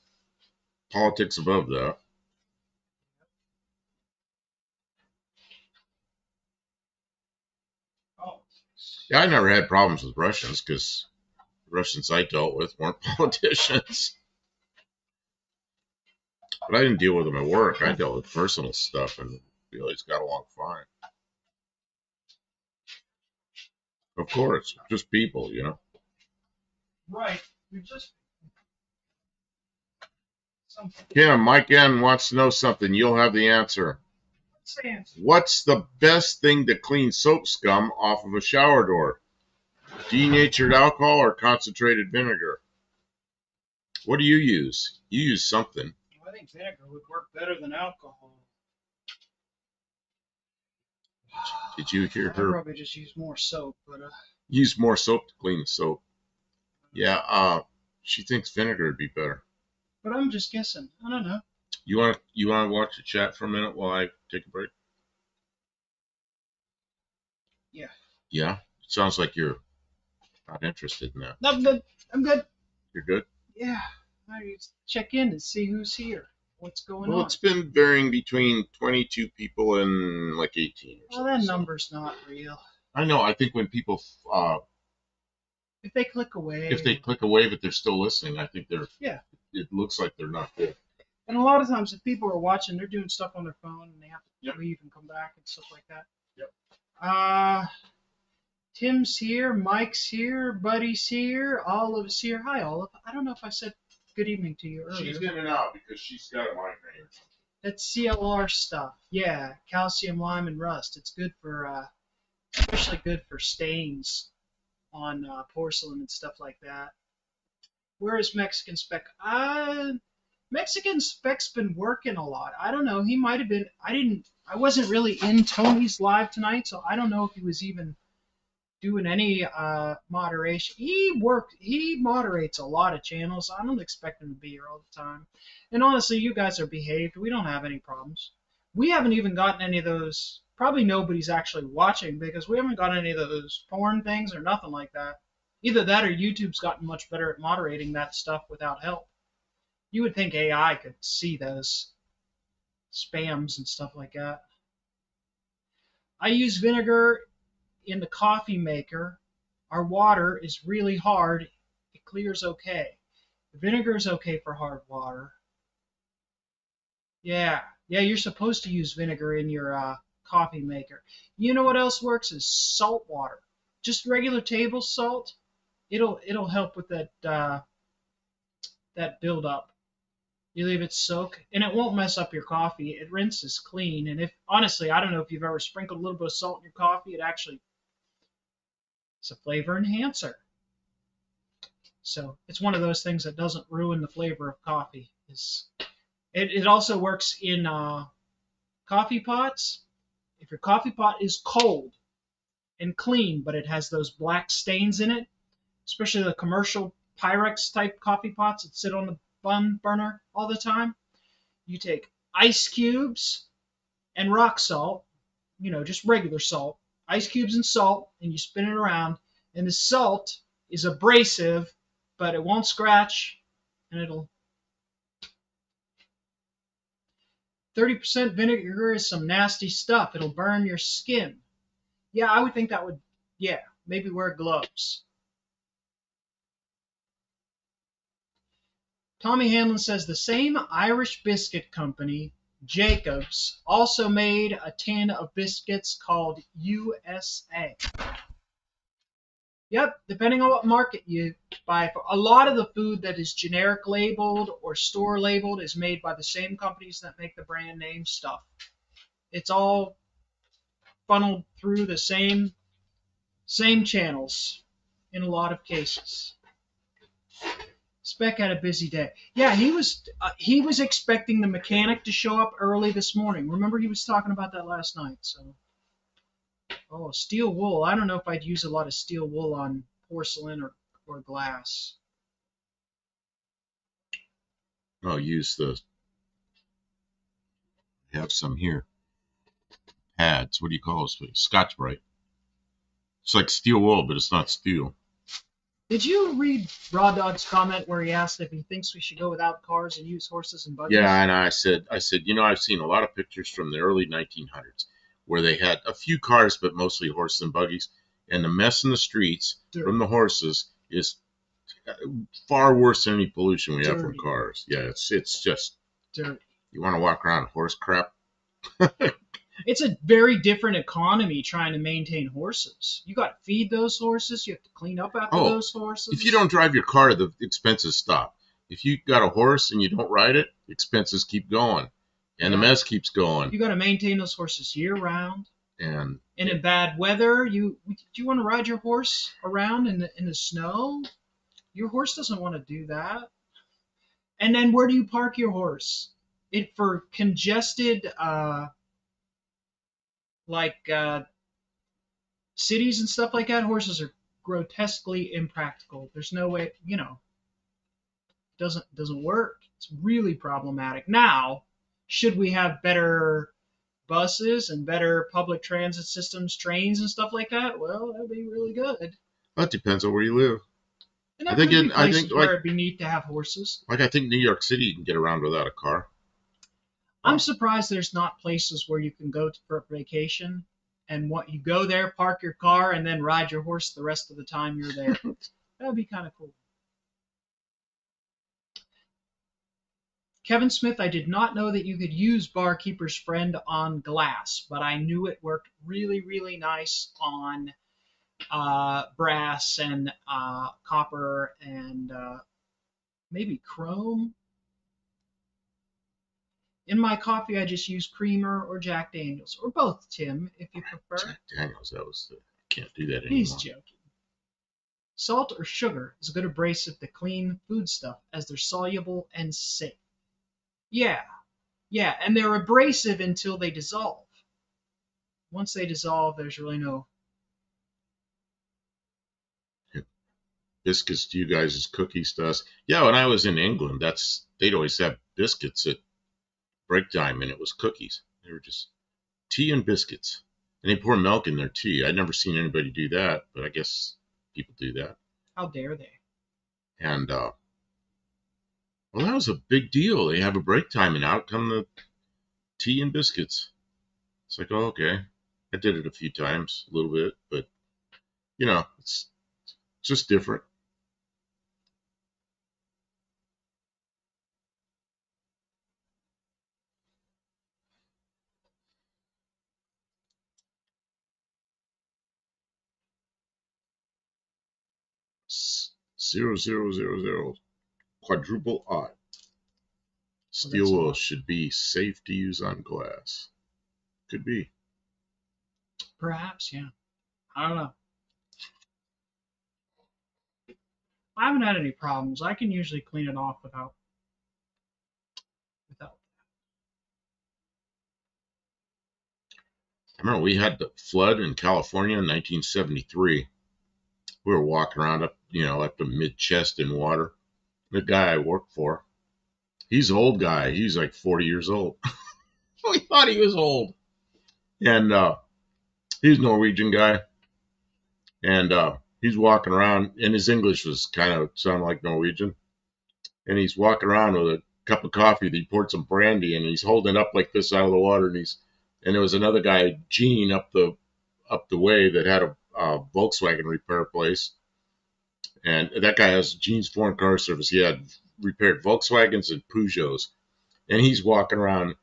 politics above that. Oh. Yeah, I never had problems with Russians because the Russians I dealt with weren't politicians. But I didn't deal with them at work. I dealt with personal stuff, and we always got along fine. Of course, just people, you know. Right. You're just something. Yeah, Mike N wants to know something. You'll have the answer. What's the answer? What's the best thing to clean soap scum off of a shower door? Denatured alcohol or concentrated vinegar? What do you use? You use something. I think vinegar would work better than alcohol. Did you hear I'd her? probably just use more soap, but Use more soap to clean the soap. Yeah, she thinks vinegar would be better. But I'm just guessing. I don't know. You want to watch the chat for a minute while I take a break? Yeah. Yeah. It sounds like you're not interested in that. No, I'm good. I'm good. You're good. Yeah. I just check in and see who's here. What's going Well, on? it's been varying between 22 people and like 18 or Well, something. that So number's not real. I know. I think when people, If they click away, if they click away, but they're still listening, I think they're. yeah. It looks like they're not good. And a lot of times, if people are watching, they're doing stuff on their phone and they have to Yep. leave and come back and stuff like that. Yep. Tim's here, Mike's here, Buddy's here, Olive's here. Hi, Olive. I don't know if I said good evening to you earlier. She's in and out because she's got a migraine or something. That's CLR stuff. Yeah, calcium, lime, and rust. It's good for, especially good for stains on porcelain and stuff like that. Where is Mexican Spec? Mexican Spec's been working a lot. I don't know. He might have been. I wasn't really in Tony's live tonight, so I don't know if he was even doing any moderation. He moderates a lot of channels. I don't expect him to be here all the time. And honestly, you guys are behaved. We don't have any problems. We haven't even gotten any of those. Probably nobody's actually watching because we haven't got any of those porn things or nothing like that. Either that or YouTube's gotten much better at moderating that stuff without help. You would think AI could see those spams and stuff like that. I use vinegar in the coffee maker. Our water is really hard. It clears okay. The vinegar is okay for hard water. Yeah, you're supposed to use vinegar in your coffee maker. You know what else works is salt water. Just regular table salt. It'll help with that buildup. You leave it soak, and it won't mess up your coffee. It rinses clean. And if honestly, I don't know if you've ever sprinkled a little bit of salt in your coffee. It's a flavor enhancer. So it's one of those things that doesn't ruin the flavor of coffee. It also works in coffee pots. If your coffee pot is cold and clean, but it has those black stains in it, especially the commercial Pyrex type coffee pots that sit on the burner all the time, you take ice cubes and rock salt, just regular salt, ice cubes and salt, and you spin it around. And the salt is abrasive, but it won't scratch, and it'll 30% vinegar is some nasty stuff. It'll burn your skin. Yeah, I would think that would, yeah, maybe wear gloves. Tommy Hanlon says the same Irish biscuit company, Jacobs, also made a tin of biscuits called USA. Yep, depending on what market you buy. A lot of the food that is generic labeled or store labeled is made by the same companies that make the brand name stuff. It's all funneled through the same channels in a lot of cases. Spec had a busy day. Yeah, he was expecting the mechanic to show up early this morning. Remember, he was talking about that last night. So, steel wool. I don't know if I'd use a lot of steel wool on porcelain or glass. I'll use have some here. Pads. What do you call those things? Scotch-Brite. It's like steel wool, but it's not steel. Did you read Raw Dog's comment where he asked if he thinks we should go without cars and use horses and buggies? Yeah, and I said, I've seen a lot of pictures from the early 1900s where they had a few cars, but mostly horses and buggies, and the mess in the streets from the horses is far worse than any pollution we have from cars. Yeah, it's just dirty. You want to walk around horse crap? It's a very different economy trying to maintain horses. You got to feed those horses. You have to clean up after those horses. If you don't drive your car, the expenses stop. If you got a horse and you don't ride it, expenses keep going, and the mess keeps going. You got to maintain those horses year round. And in bad weather, do you want to ride your horse around in the snow? Your horse doesn't want to do that. And then where do you park your horse? For congested cities and stuff like that, horses are grotesquely impractical. There's no way, doesn't work. It's really problematic. Now, should we have better buses and better public transit systems, trains and stuff like that? Well, that'd be really good. That depends on where you live. And I think where it'd be neat to have horses. Like I think New York City you can get around without a car. I'm surprised there's not places where you can go for a vacation and what you go there, park your car, and then ride your horse the rest of the time you're there. That would be kind of cool. Kevin Smith, I did not know that you could use Barkeeper's Friend on glass, but I knew it worked really, really nice on brass and copper and maybe chrome. In my coffee, I just use creamer or Jack Daniels, or both, Tim, if you prefer. Jack Daniels, that was the, can't do that anymore. He's joking. Salt or sugar is a good abrasive to clean foodstuff as they're soluble and safe. Yeah, yeah, and they're abrasive until they dissolve. Once they dissolve, there's really no. Biscuits to you guys is cookies to us. Yeah, when I was in England, they'd always have biscuits at break time, and it was cookies. They were just tea and biscuits, and they pour milk in their tea. I'd never seen anybody do that, but I guess people do that. How dare they? And well, that was a big deal. They have a break time, and out come the tea and biscuits. It's like, oh, okay. I did it a few times, a little bit, but it's just different. Zero zero zero zero quadruple odd. Steel wool should be safe to use on glass. Could be. Perhaps, yeah. I don't know. I haven't had any problems. I can usually clean it off without. I remember we had the flood in California in 1973. We were walking around up to mid chest in water. The guy I worked for, he's an old guy. He's like 40 years old. We thought he was old. And he's a Norwegian guy. And he's walking around, and his English was kind of sound like Norwegian. And he's walking around with a cup of coffee that he poured some brandy, and he's holding it up like this out of the water. And there was another guy, Gene, up the way that had a Volkswagen repair place. And that guy has Gene's Foreign Car Service. He had repaired Volkswagens and Peugeots. And he's walking around.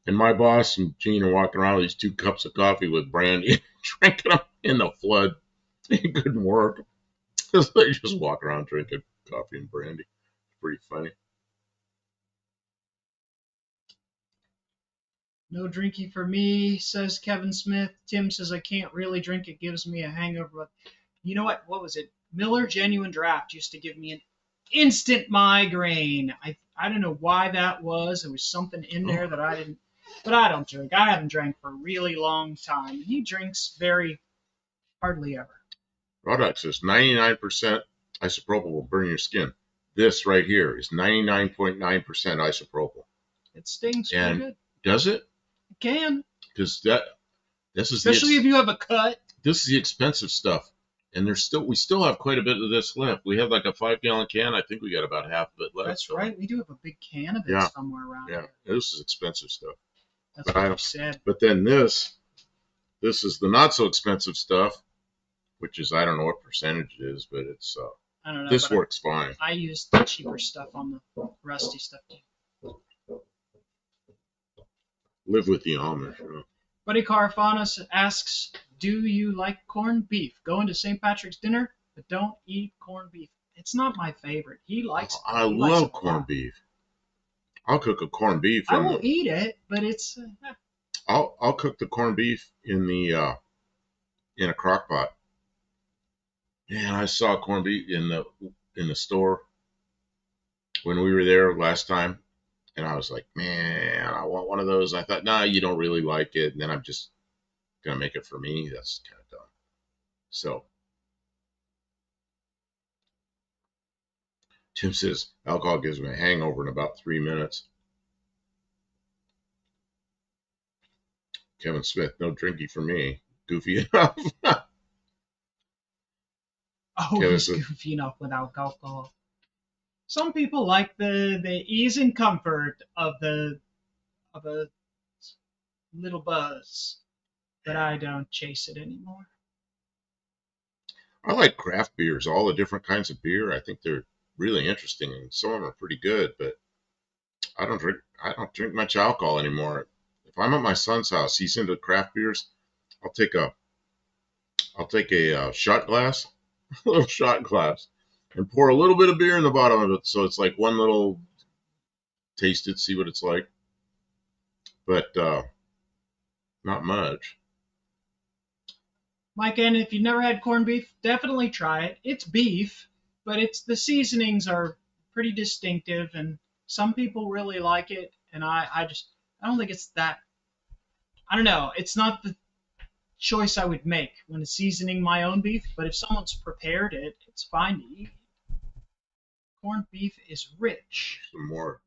And my boss and Gene are walking around with these 2 cups of coffee with brandy, drinking them in the flood. It couldn't work. They just walk around drinking coffee and brandy. It's pretty funny. No drinking for me, says Kevin Smith. Tim says I can't really drink. It gives me a hangover. You know what? What was it? Miller Genuine Draft used to give me an instant migraine. I don't know why that was. There was something in there that I didn't. But I don't drink. I haven't drank for a really long time. He drinks very hardly ever. Product says 99% isopropyl will burn your skin. This right here is 99.9% isopropyl. It stings pretty good. Does it? It can. Because this is especially if you have a cut. This is the expensive stuff, and we still have quite a bit of this left. We have like a 5-gallon can. I think we got about half of it left. That's right. We do have a big can of it somewhere around here. This is expensive stuff. That's what you said. But then this is the not so expensive stuff, which is I don't know what percentage it is, but it's I don't know. This works fine. I use the cheaper stuff on the rusty stuff too. Live with the Amish. Buddy Carafanos asks, do you like corned beef? Going to St. Patrick's dinner, but don't eat corned beef. It's not my favorite. He likes it. I love corned beef. I'll cook a corned beef. I will eat it, but it's. I'll cook the corned beef in a crock pot. Man, I saw corned beef in the store when we were there last time, and I was like, man, I want one of those. I thought, nah, you don't really like it, and then I'm just gonna make it for me. That's kind of dumb. So Tim says alcohol gives me a hangover in about 3 minutes. Kevin Smith, no drinking for me. Goofy enough. Oh, he's goofy enough without alcohol. Some people like the ease and comfort of a little buzz, but I don't chase it anymore. I like craft beers, all the different kinds of beer. I think they're really interesting, and some of them are pretty good. But I don't drink much alcohol anymore. If I'm at my son's house, he's into craft beers. I'll take a shot glass, a little shot glass, and pour a little bit of beer in the bottom of it, so it's like one little taste it, see what it's like, but not much. Mike, and if you've never had corned beef, definitely try it. It's beef, but it's the seasonings are pretty distinctive, and some people really like it. And I don't think it's that. I don't know. It's not the choice I would make when seasoning my own beef, but if someone's prepared it, it's fine to eat. Corned beef is rich. Some more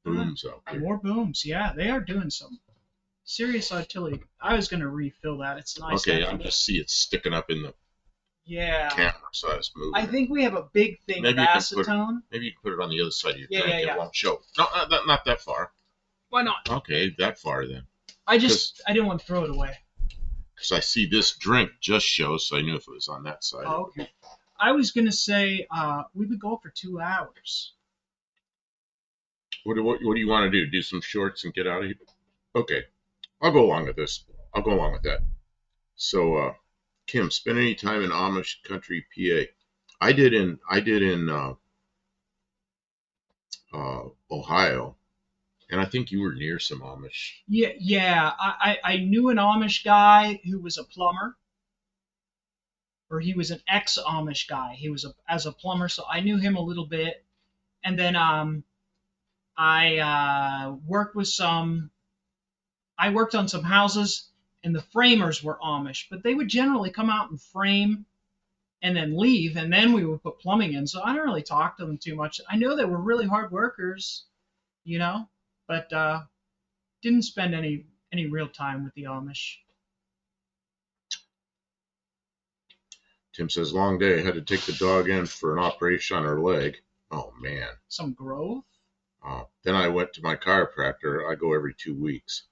booms out there. More booms, yeah, they are doing some serious artillery. I was gonna refill that. It's nice. Okay, I just see it sticking up in the Yeah. camera, so I was moving. I think we have a big thing of acetone. Maybe you can put it on the other side of your Yeah, drink. yeah. It won't show. No, not that far. Why not? Okay, that far then. I didn't want to throw it away. Because I see this drink just shows, so I knew if it was on that side. Oh, okay. I was gonna say we've been going for 2 hours. What do you want to do? Do some shorts and get out of here? Okay, I'll go along with this. I'll go along with that. So, Kim, spend any time in Amish country, PA? I did in Ohio, and I think you were near some Amish. Yeah. I knew an Amish guy who was a plumber, or he was an ex-Amish guy. He was as a plumber, so I knew him a little bit. And then I worked with some. I worked on some houses, and the framers were Amish, but they would generally come out and frame and then leave, and then we would put plumbing in. So I don't really talk to them too much. I know they were really hard workers, but didn't spend any real time with the Amish. Tim says, long day. Had to take the dog in for an operation on her leg. Oh, man. Some growth? Then I went to my chiropractor. I go every 2 weeks.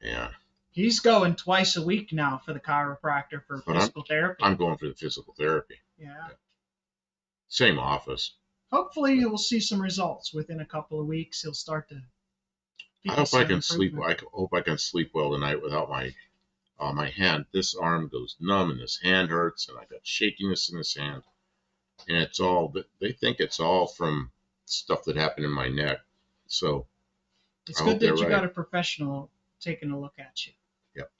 Yeah. He's going twice a week now for the chiropractor for physical therapy. I'm going for the physical therapy. Yeah. Same office. Hopefully you'll see some results within a couple of weeks. He'll start to. I hope I can sleep. I hope I can sleep well tonight without my hand. This arm goes numb and this hand hurts, and I got shakiness in this hand, and it's all. They think it's all from stuff that happened in my neck. So it's good that you got a professional taking a look at you. Yep.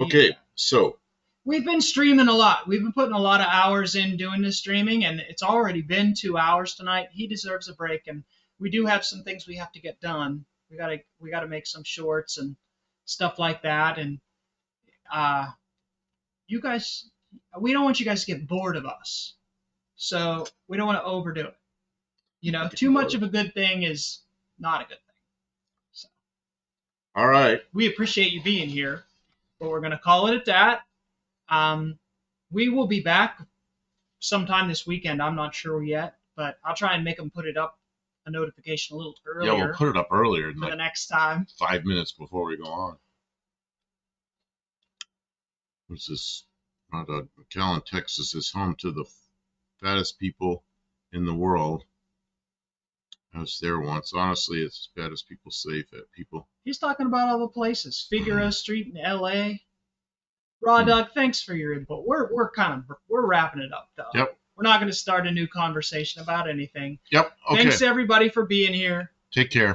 Okay, so we've been streaming a lot. We've been putting a lot of hours in doing this streaming, and it's already been 2 hours tonight. He deserves a break, and we do have some things we have to get done. We gotta make some shorts and stuff like that, and you guys, we don't want you guys to get bored of us, so we don't want to overdo it. Too much of a good thing is not a good thing. So, all right, we appreciate you being here, but we're gonna call it at that. We will be back sometime this weekend. I'm not sure yet, but I'll try and make them put it up a notification a little earlier. Yeah, we'll put it up earlier for the next time. 5 minutes before we go on. What's this? McAllen, Texas is home to the fattest people in the world. I was there once. Honestly, it's as bad as people say, fat people. He's talking about all the places. Figueroa Street in L.A. Raw Dog, thanks for your input. We're wrapping it up, though. Yep. We're not going to start a new conversation about anything. Yep. Okay. Thanks, everybody, for being here. Take care.